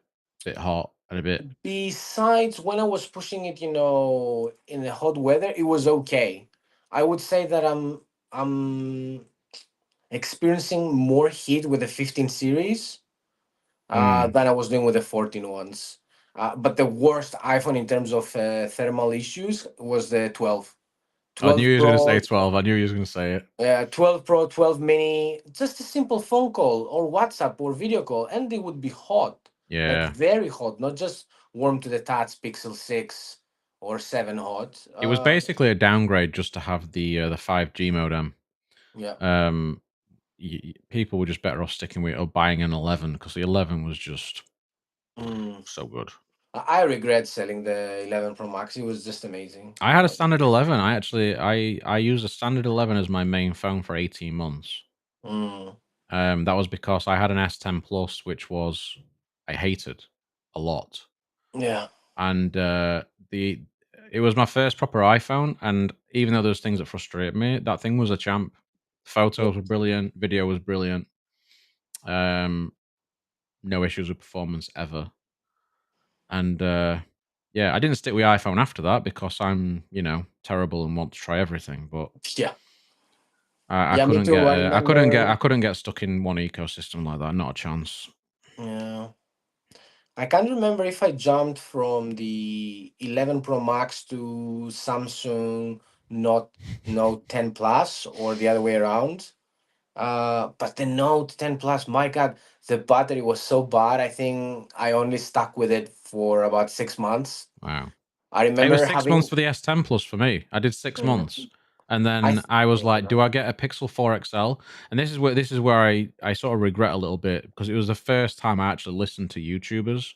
hot and a bit. Besides, when I was pushing it, in the hot weather, it was okay. I would say that I'm experiencing more heat with the 15 series Mm. than I was doing with the 14 ones. But the worst iPhone in terms of thermal issues was the 12. I knew 12 he was going to say Pro, 12. I knew he was going to say it. 12 Pro, 12 Mini, just a simple phone call or WhatsApp or video call, and they would be hot, like Yeah. very hot, not just warm to the touch, Pixel 6 or 7 hot. It was basically a downgrade just to have the 5G modem. Yeah. Um, People were just better off sticking with it or buying an 11 because the 11 was just Mm. so good. I regret selling the 11 Pro Max. It was just amazing. I had a standard 11. I used a standard 11 as my main phone for 18 months. Mm. That was because I had an S10 Plus, which I hated a lot, Yeah. and the it was my first proper iPhone. And even though there's things that frustrated me, that thing was a champ. Yeah. Photos were brilliant, video was brilliant. Um, no issues with performance ever. And yeah, I didn't stick with iPhone after that because I'm terrible and want to try everything. But Yeah. I Yeah, me couldn't get too. I I remember. couldn't get stuck in one ecosystem like that. Not a chance. Yeah. I can't remember if I jumped from the 11 Pro Max to Samsung Note 10 Plus or the other way around. But the Note 10 Plus, my God, the battery was so bad. I think I only stuck with it for about 6 months. Wow. I It was remember 6 months having. for the S10 Plus for me. I did 6 months, and I then th- I was like, yeah. "Do I get a Pixel 4 XL?" And this is where I sort of regret a little bit because it was the first time I actually listened to YouTubers,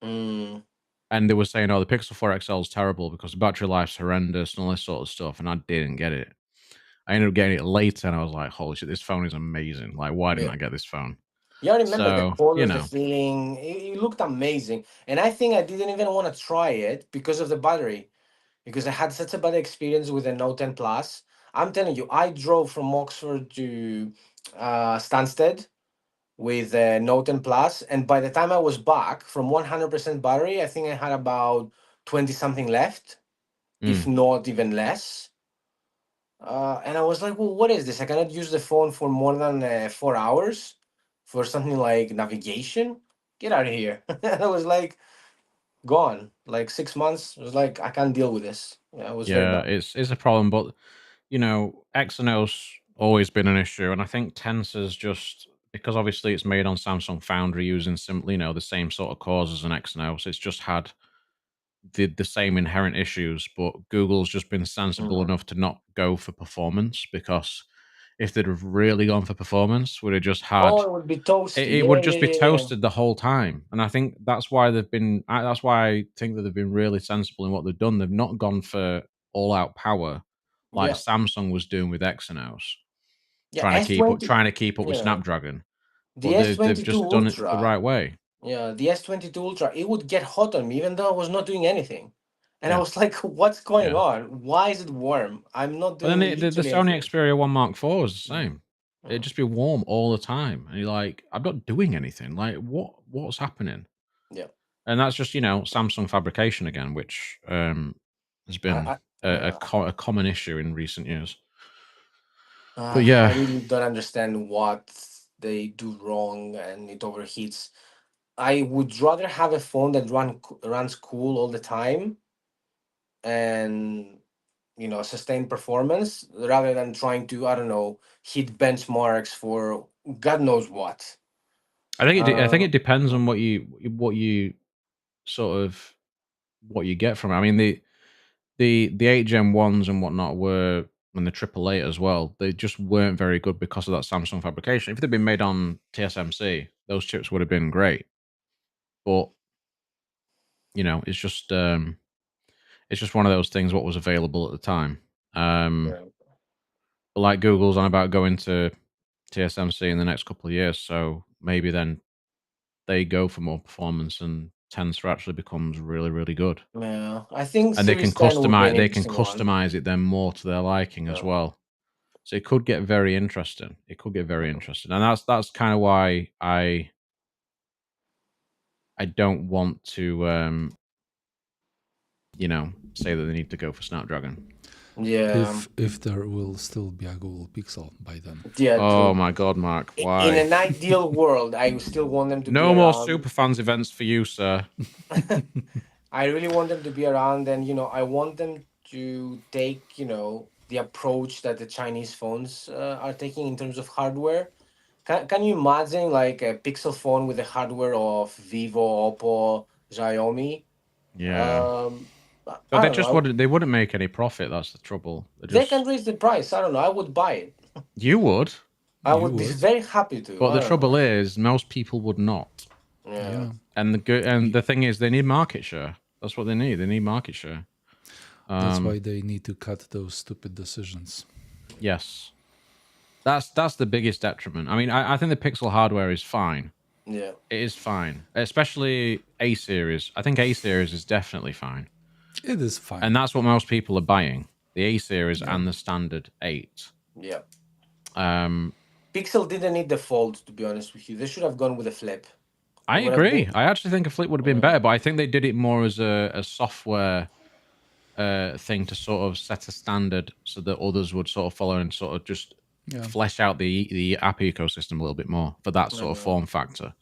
Mm, and they were saying, "Oh, the Pixel 4 XL is terrible because the battery life's horrendous and all this sort of stuff," and I didn't get it. I ended up getting it later, and I was like, "Holy shit, this phone is amazing! Like, why didn't yeah. I get this phone?" Yeah, I remember the So colors, the feeling. It looked amazing. And I think I didn't even want to try it because of the battery, because I had such a bad experience with the Note 10 Plus. I'm telling you, I drove from Oxford to Stansted with the Note 10 Plus, and by the time I was back from 100% battery, I think I had about 20 something left, if mm, not even less. And I was like, well, what is this? I cannot use the phone for more than 4 hours for something like navigation. Get out of here. I was like, gone. Like 6 months. I was like, I can't deal with this. Yeah, it was very yeah, bad. it's a problem, but Exynos always been an issue, and I think Tensor's just because obviously it's made on Samsung Foundry using simply the same sort of cores as an Exynos. It's just had the same inherent issues, but Google's just been sensible Mm. enough to not go for performance, because if they'd have really gone for performance, would have just had Oh, it would be toasty. it Yeah, would yeah, just be yeah, yeah. toasted the whole time. And I think that's why they've been. That's why I think that they've been really sensible in what they've done. They've not gone for all out power like Yeah, Samsung was doing with Exynos, yeah. S20. trying to keep up with Yeah, Snapdragon. the But they've S22 just done it the Ultra. right way. Yeah, the S22 Ultra. It would get hot on me even though I was not doing anything, and I Yeah, was like, "What's going yeah. on? Why is it warm? I'm not But then doing the literally Sony anything." Xperia 1 Mark IV was the Mm. same. It'd Mm. just be warm all the time, and you're like, I'm not doing anything. Like, what's happening? Yeah, And that's just Samsung fabrication again, which has been I, yeah. a common issue in recent years. But yeah, I really don't understand what they do wrong and it overheats. I would rather have a phone that runs cool all the time and sustain performance rather than trying to, I don't know, hit benchmarks for God knows what. I think Uh, it depends on what you sort of what you get from it. I mean the 8 Gen ones and whatnot were, and the triple eight as well. They just weren't very good because of that Samsung fabrication. If they'd been made on TSMC, those chips would have been great. But it's just one of those things. What was available at the time. yeah. But like Google's on about going to TSMC in the next couple of years, so maybe then they go for more performance and Tensor actually becomes really, really good. Yeah, I think And Series 10 would be an they can interesting one. customize it then more to their liking as Yeah. well. So it could get very interesting. It could get very interesting. And that's kind of why I don't want to say that they need to go for Snapdragon. Yeah, If there will still be a Google Pixel by then. yeah, Oh true. my god, Mark, In why? an ideal world, I still want them to be No more around. Superfans events for you, sir. I really want them to be around, and I want them to take the approach that the Chinese phones are taking in terms of hardware. Can you imagine like a Pixel phone with the hardware of Vivo, Oppo, Xiaomi? Yeah. Um, But I don't know. they wouldn't make any profit, that's the trouble. They They can just raise the price. I don't know. I would buy it. You would, I You would be would, very happy to. but I the don't know. trouble is most people would not. Yeah. yeah. And Y- the thing is they need market share. That's what they need. They need market share. That's Um why they need to cut those stupid decisions. yes. That's the biggest detriment. I mean, I think the Pixel hardware is fine. Yeah. It is fine, especially A series. I think A series is definitely fine, It is and fine. that's what most people are buying: the A series Yeah. and the standard 8. Yeah. Um, Pixel didn't need the fold, to be honest with you. They should have gone with a flip. I It would have agree. been. I actually think a Flip would have been Yeah. better, but I think they did it more as a software thing to sort of set a standard so that others would sort of follow and sort of just Yeah. flesh out the app ecosystem a little bit more for that sort of Yeah. form factor.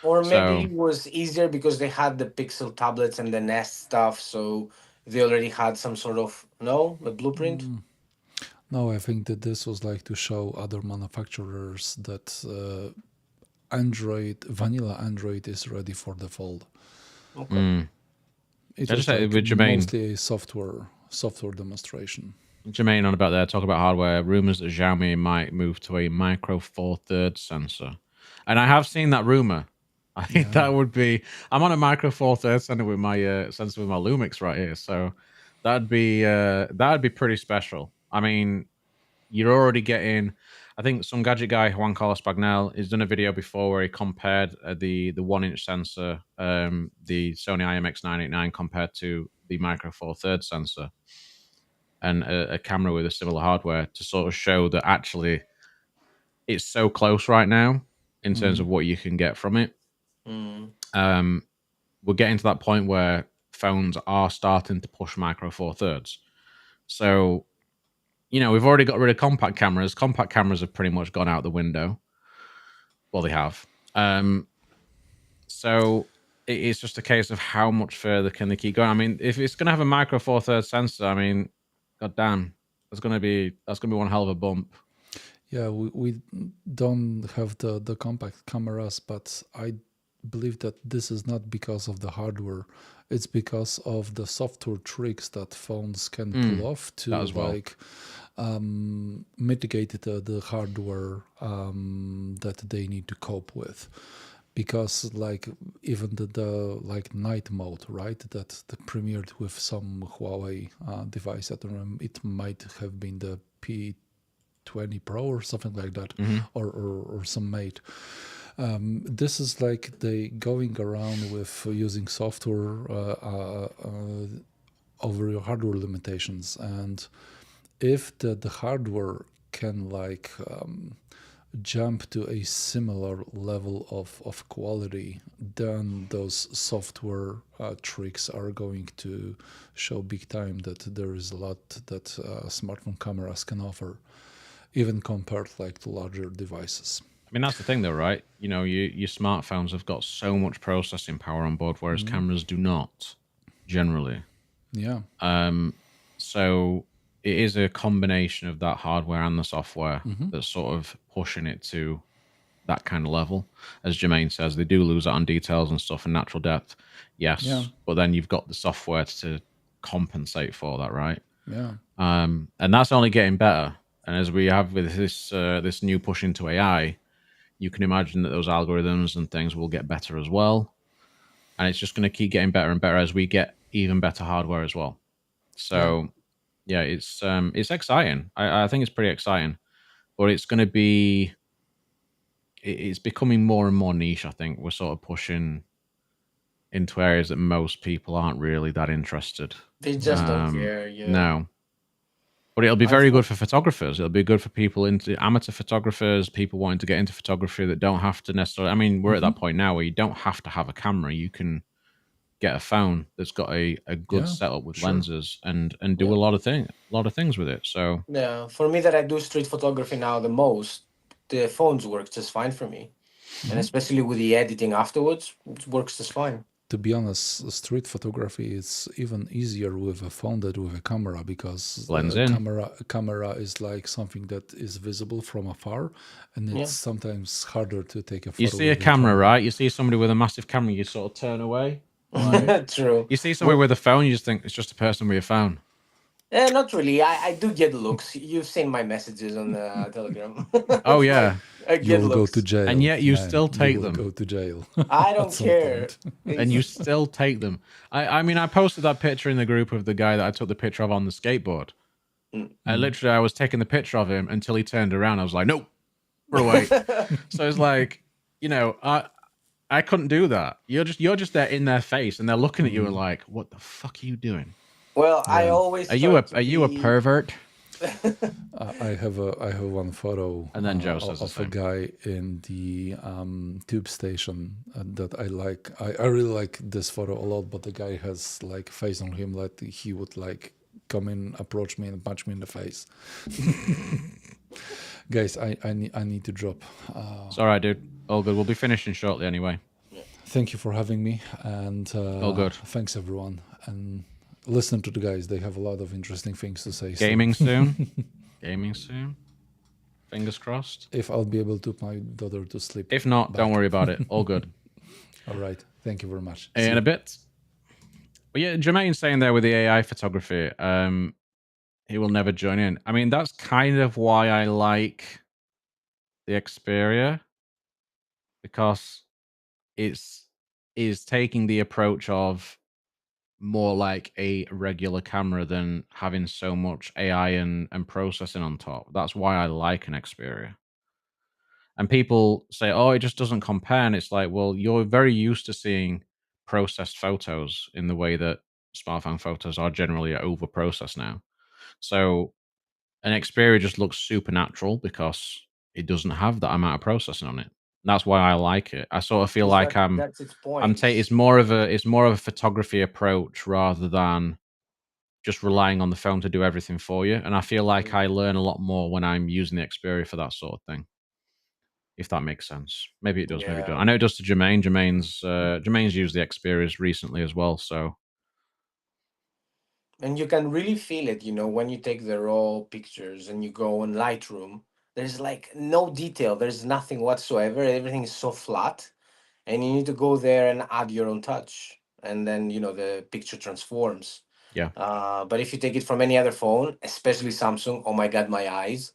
Or maybe So it was easier because they had the Pixel tablets and the Nest stuff, so they already had some sort of a blueprint. No, I think that this was like to show other manufacturers that Android, vanilla Android is ready for the fold. Okay. It I just was say like with mostly a software demonstration. Jermaine on about there, talk about hardware. Rumors that Xiaomi might move to a micro four thirds sensor, and I have seen that rumor. I think Yeah. that would be. I'm on a micro four thirds sensor with my sensor with my Lumix right here, so that'd be pretty special. I mean, you're already getting. I think some gadget guy Juan Carlos Bagnell has done a video before where he compared the 1 inch sensor, the Sony IMX989 compared to the micro four thirds sensor, and a camera with a similar hardware to sort of show that actually it's so close right now in terms of what you can get from it. Mm. Um, we're getting to that point where phones are starting to push micro four thirds. So, we've already got rid of compact cameras. Compact cameras have pretty much gone out the window. Well, they have. So it's just a case of how much further can they keep going. I mean, if it's going to have a micro four thirds sensor, I mean, god damn, that's gonna be one hell of a bump. Yeah, we don't have the compact cameras, but I believe that this is not because of the hardware. It's because of the software tricks that phones can pull off That to as well. like mitigate the hardware that they need to cope with. Because like even the like night mode, right? That premiered with some Huawei device. I don't remember. It might have been the P20 Pro or something like that, or some mate. This is like they going around with using software over your hardware limitations, and if the hardware can like jump to a similar level of quality, then those software tricks are going to show big time that there is a lot that smartphone cameras can offer, even compared like to larger devices. I mean, that's the thing, though, right? Your smartphones have got so much processing power on board, whereas cameras do not, generally. Yeah, So it is a combination of that hardware and the software that's sort of pushing it to that kind of level. As Jermaine says, they do lose out on details and stuff and natural depth, yeah, yes, but then you've got the software to compensate for that, right? yeah, And that's only getting better. And as we have with this new push into AI, you can imagine that those algorithms and things will get better as well. And it's just going to keep getting better and better as we get even better hardware as well. yeah. So yeah, it's exciting. I think it's pretty exciting, but it's going to be it's becoming more and more niche. I think we're sort of pushing into areas that most people aren't really that interested. They just don't care. Yeah. No, but it'll be very good Unfor- for photographers. It'll be good for people into amateur photographers, people wanting to get into photography that don't have to necessarily. I mean, we're at that point now where you don't have to have a camera. You can get a phone that's got a good Yeah, setup with sure. lenses and do yeah. a lot of things with it. So Yeah. For me, that I do street photography now the most, the phones work just fine for me, and especially with the editing afterwards, it works just fine. To be honest, street photography is even easier with a phone than with a camera, because blends a in. camera is like something that is visible from afar, and it's Yeah. sometimes harder to take a You photo see a with your camera, camera. right? You see somebody with a massive camera, you sort of turn away. Like True. you see somebody Well, with a phone, you just think it's just a person with a phone. not really. I do get looks. You've seen my messages on Telegram. Oh Like yeah, I You get will go to looks. and jail, yet you man. still You take will them, go to jail I at don't some care. point. and you still take them. I mean, I posted that picture in the group of the guy that I took the picture of on the skateboard. Mm. I was taking the picture of him until he turned around. I was like, nope, we're away. So it's like, I couldn't do that. You're just there in their face, and they're looking at you and like, what the fuck are you doing? Well, I Yeah. always try to Are you a be. pervert? I have one photo And then Joe says the of a same. guy in the tube station that I like. I really like this photo a lot, but the guy has like face on him like he would like come in, approach me, and punch me in the face. Guys, I need to drop. It's all right, dude. All good. We'll be finishing shortly anyway. Thank you for having me, and All good. thanks everyone. And listen to the guys; they have a lot of interesting things to say. So Gaming soon. Gaming soon. Fingers crossed. if I'll be able to put my daughter to sleep. If not, don't back. worry about it. All good. All right. Thank you very much. See In you. a bit. But yeah, Jermaine's saying there with the AI photography, he will never join in. I mean, that's kind of why I like the Xperia, because it's is taking the approach of more like a regular camera than having so much AI and processing on top. That's why I like an Xperia. And people say, "Oh, it just doesn't compare." And it's like, well, you're very used to seeing processed photos in the way that smartphone photos are generally over processed now. So an Xperia just looks supernatural because it doesn't have that amount of processing on it. That's why I like it. I sort of feel Because like that's its I'm point. taking it's more of a photography approach rather than just relying on the phone to do everything for you. And I feel like Mm. I learn a lot more when I'm using the Xperia for that sort of thing. If that makes sense. Maybe it does, maybe it doesn't. Yeah. I know it does to Jermaine. Jermaine's used the Xperias recently as well. So And you can really feel it, when you take the raw pictures and you go on Lightroom. There's like no detail. There's nothing whatsoever. Everything is so flat, and you need to go there and add your own touch. and then the picture transforms. Yeah. But if you take it from any other phone, especially Samsung, oh my god, my eyes,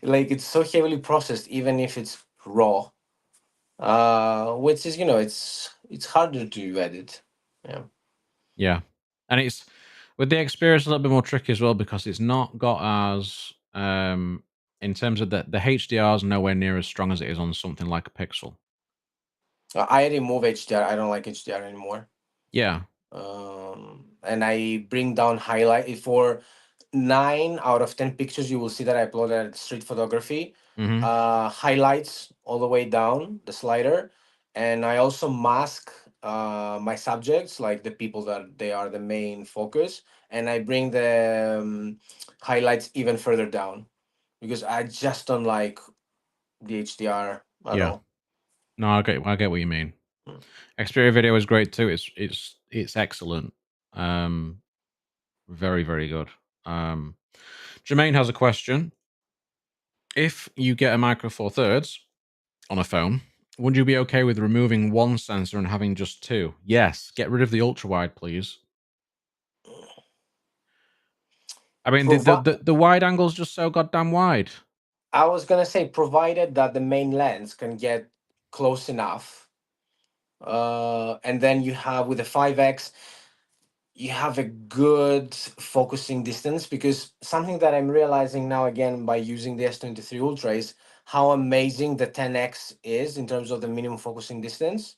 like it's so heavily processed, even if it's raw, which is it's harder to edit. Yeah. Yeah. And it's with the Xperia, it's a little bit more tricky as well because it's not got as in terms of the HDR is nowhere near as strong as it is on something like a Pixel. I remove HDR. I don't like HDR anymore. Yeah. And I bring down highlight for 9 out of 10 pictures. You will see that I uploaded street photography, Hmm. highlights all the way down the slider, and I also mask my subjects, like the people that they are the main focus, and I bring the highlights even further down because I just don't like the HDR at Yeah. all. No, I get what you mean. Mm. Xperia Video is great too. It's excellent. Um, very very good. Um, Jermaine has a question. If you get a Micro Four Thirds on a phone, would you be okay with removing one sensor and having just two? Yes. Get rid of the ultra wide, please. I mean, Provi- the wide angle's just so goddamn wide. I was gonna say, provided that the main lens can get close enough, and then you have with the 5x, you have a good focusing distance, because something that I'm realizing now again by using the S23 Ultra is how amazing the 10x is in terms of the minimum focusing distance.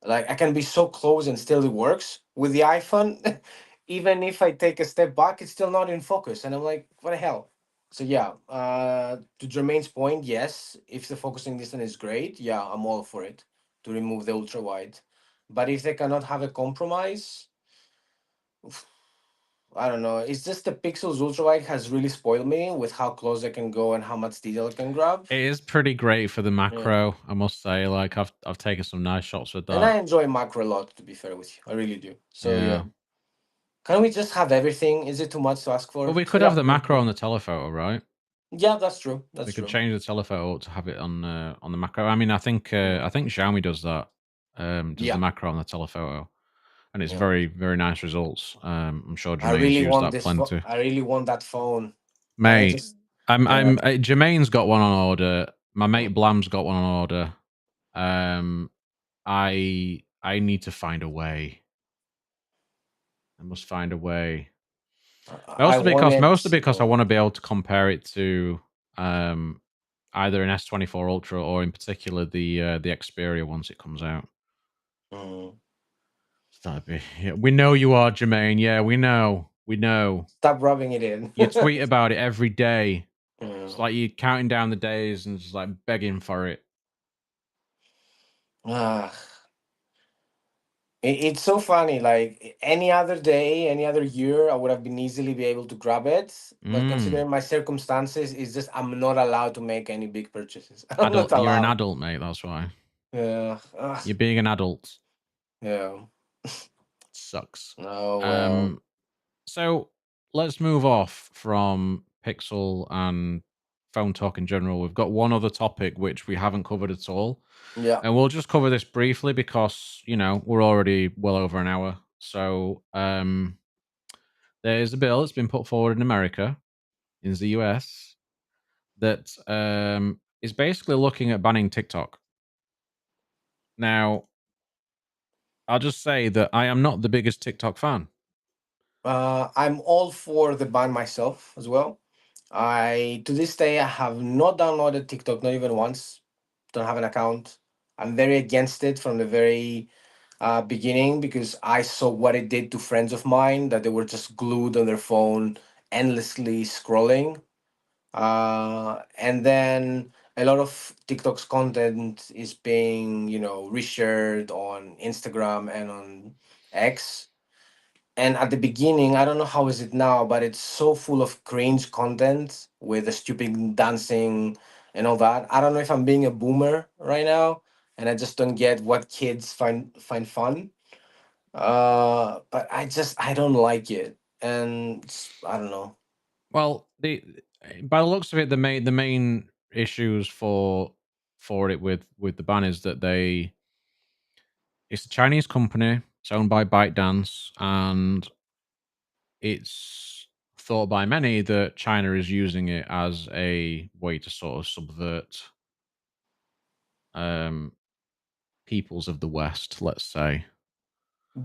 Like I can be so close and still it works with the iPhone. Even if I take a step back, it's still not in focus, and I'm like, what the hell? So yeah, to Jermaine's point, yes, if the focusing distance is great, yeah, I'm all for it to remove the ultra wide. But if they cannot have a compromise, I don't know. It's just the Pixels ultra wide has really spoiled me with how close I can go and how much detail I can grab. It is pretty great for the Yeah. macro, I must say. Like I've taken some nice shots with And that. I enjoy macro a lot, to be fair with you. I really do. So yeah. Yeah. Can we just have everything? Is it too much to ask Well, for? we could Yeah. have the macro on the telephoto, right? Yeah, that's true. That's We could true. change the telephoto to have it on the macro. I mean, I think Xiaomi does that. Does the Yeah. macro on the telephoto, and it's Yeah. very very nice results. I'm sure Jermaine's used that plenty. I really want that phone. And I Mate, just I'm yeah. I'm Jermaine's got one on order. My Mm. mate Blam's got one on order. Um, I need to find a way. I must find a way. I want Mostly it. because I want to be able to compare it to um either an S24 Ultra or in particular the Xperia once it comes out. Mm. That'd be, yeah, we know you are, Jermaine. Yeah, we know. We know. Stop rubbing it in. You tweet about it every day. It's Mm. like you're counting down the days and just like begging for it. Ah. It's so funny. Like any other day, any other year, I would have been easily be able to grab it. But Mm. considering my circumstances, it's just I'm not allowed to make any big purchases. I'm not Adult, you're an allowed. adult, mate. That's why Yeah. Ugh. you're being an adult. Yeah. Sucks. Oh well. Um. So let's move off from Pixel and phone talk in general. We've got one other topic which we haven't covered at all. Yeah. And we'll just cover this briefly because, we're already well over an hour. So there's a bill that's been put forward in America, in the US, that is basically looking at banning TikTok. Now, I'll just say that I am not the biggest TikTok fan. I'm all for the ban myself as well. I to this day I have not downloaded TikTok, not even once. Don't have an account. I'm very against it from the very beginning because I saw what it did to friends of mine, that they were just glued on their phone, endlessly scrolling. And then a lot of TikTok's content is being, reshared on Instagram and on X. And at the beginning, I don't know how is it now, but it's so full of cringe content with the stupid dancing and all that. I don't know if I'm being a boomer right now, and I just don't get what kids find fun. But I don't like it, and I don't know. Well, by the looks of it, the main issues for it with the ban is that it's a Chinese company. It's owned by ByteDance, and it's thought by many that China is using it as a way to sort of subvert um, peoples of the West, let's say.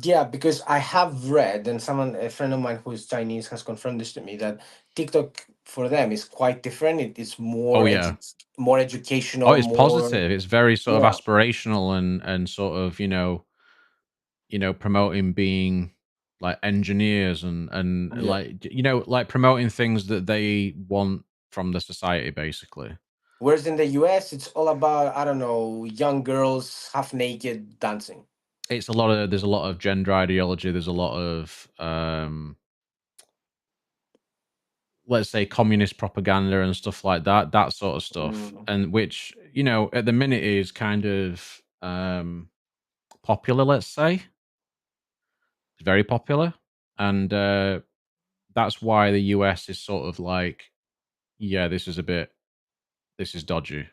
Yeah, because I have read, and a friend of mine who is Chinese has confirmed this to me, that TikTok for them is quite different. It is Oh yeah. more Oh, educational, it's more. positive. It's very sort of Yeah, aspirational and sort of promoting being like engineers and yeah. like like promoting things that they want from the society basically. Whereas in the US, it's all about, I don't know, young girls half naked dancing. It's a lot of there's a lot of gender ideology, there's a lot of let's say communist propaganda and stuff like that, that sort of stuff, Mm, and which at the minute is kind of popular, let's say. It's very popular, and that's why the US is sort of like, yeah, this is dodgy,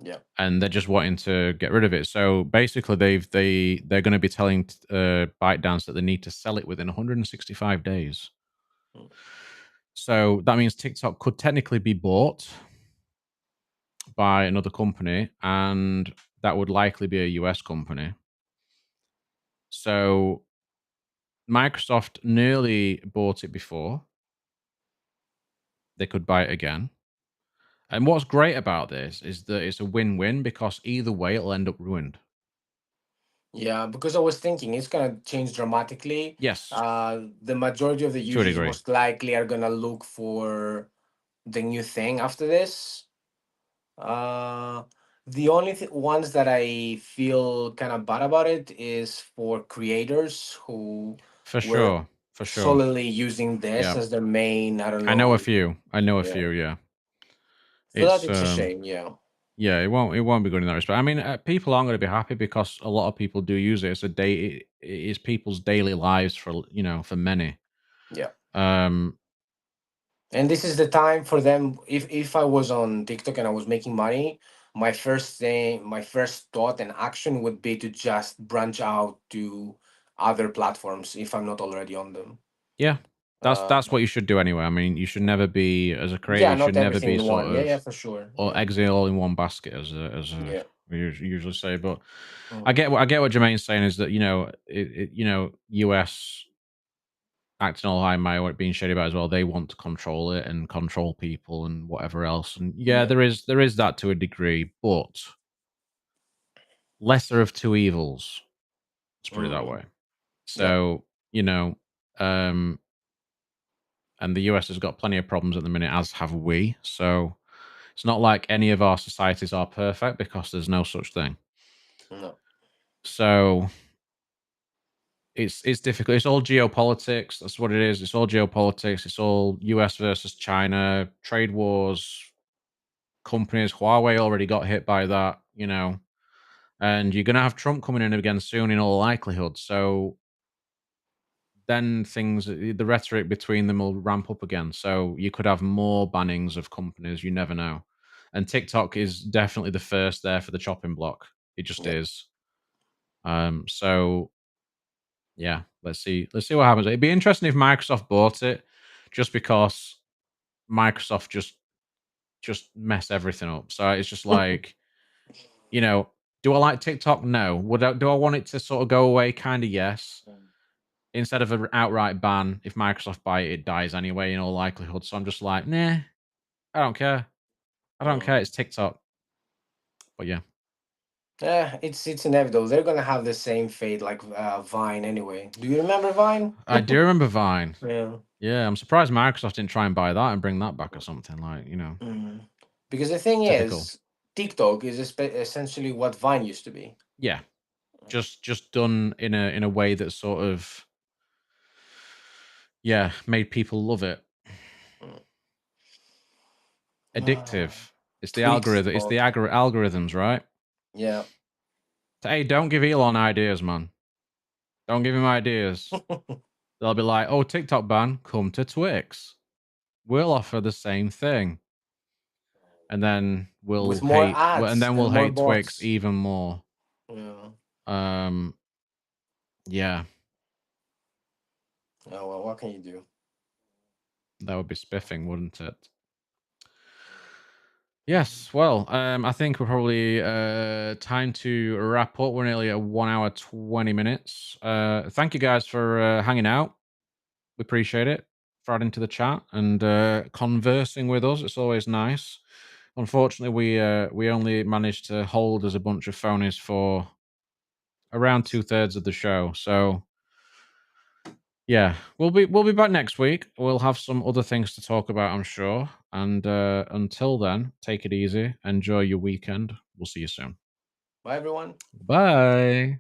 yeah. and they're just wanting to get rid of it. So basically, they're going to be telling ByteDance that they need to sell it within 165 days. Mm. So that means TikTok could technically be bought by another company, and that would likely be a US company. So Microsoft nearly bought it before. They could buy it again. And what's great about this is that it's a win-win because either way it'll end up ruined. Yeah, because I was thinking it's gonna change dramatically. Yes, The majority of the to a users degree. most likely are gonna look for the new thing after this. Uh, the only ones that I feel kind of bad about it is for creators who For were sure. For sure. solely using this Yeah. as their main, I don't I know a know. few. I know a Yeah. few, yeah. So that It's it's a shame, yeah. yeah, it won't be good in that respect. I mean, people aren't going to be happy because a lot of people do use it. It's a day. It is people's daily lives for for many. Yeah. Um, And this is the time for them. If I was on TikTok and I was making money, my first thought and action would be to just branch out to other platforms if I'm not already on them. yeah, Uh, that's what you should do anyway. I mean, you should never be as a creator. yeah, You should not never everything be in sort one. Yeah, yeah, of for sure. or Yeah, eggs all in one basket, as yeah. we usually say. But Mm, I get what Jermaine's saying is that US acting all high and mighty, what being shady about as well. They want to control it and control people and whatever else. And yeah, yeah. there is that to a degree, but lesser of two evils. Let's put it that Mm, way. yeah. So um, and the US has got plenty of problems at the minute, as have we. So it's not like any of our societies are perfect because there's no such thing. No. So it's difficult. It's all geopolitics. That's what it is. It's all geopolitics. It's all US versus China, trade wars, companies. Huawei already got hit by that, and you're going to have Trump coming in again soon in all likelihood. So then the rhetoric between them will ramp up again. So you could have more bannings of companies. You never know. And TikTok is definitely the first there for the chopping block. It just Yeah. is. So yeah, let's see what happens. It'd be interesting if Microsoft bought it, just because Microsoft just mess everything up. So it's just like, do I like TikTok? No. Do I want it to sort of go away? Kind of yes. Instead of an outright ban, if Microsoft buy it, it dies anyway in all likelihood. So I'm just like, nah, I don't care. I don't care. Mm. It's TikTok. But yeah, Yeah, it's inevitable. They're gonna have the same fate like Vine anyway. Do you remember Vine? I do remember Vine. Yeah. Yeah, I'm surprised Microsoft didn't try and buy that and bring that back or something like, Mm. Because the thing typical. is, TikTok is essentially what Vine used to be. Yeah, just done in a way that sort of made people love it. Mm. Ah, Addictive. It's the tweaks algorithm. It's the called. algorithms, right? Yeah. So, hey, don't give Elon ideas, man. Don't give him ideas. They'll be like, "Oh, TikTok ban, come to Twix. We'll offer the same thing." And then With more and ads then and we'll more hate Twix bots. even more. Yeah. Um, Yeah, Oh well, what can you do? that would be spiffing, wouldn't it? Yes. Well, I think we're probably time to wrap up. We're nearly at 1 hour 20 minutes. Thank you guys for hanging out. We appreciate it. For adding to the chat and conversing with us. It's always nice. Unfortunately, we only managed to hold as a bunch of phonies for around 2/3 of the show. So yeah, we'll be back next week. We'll have some other things to talk about, I'm sure. And until then, take it easy. Enjoy your weekend. We'll see you soon. Bye, everyone. Bye.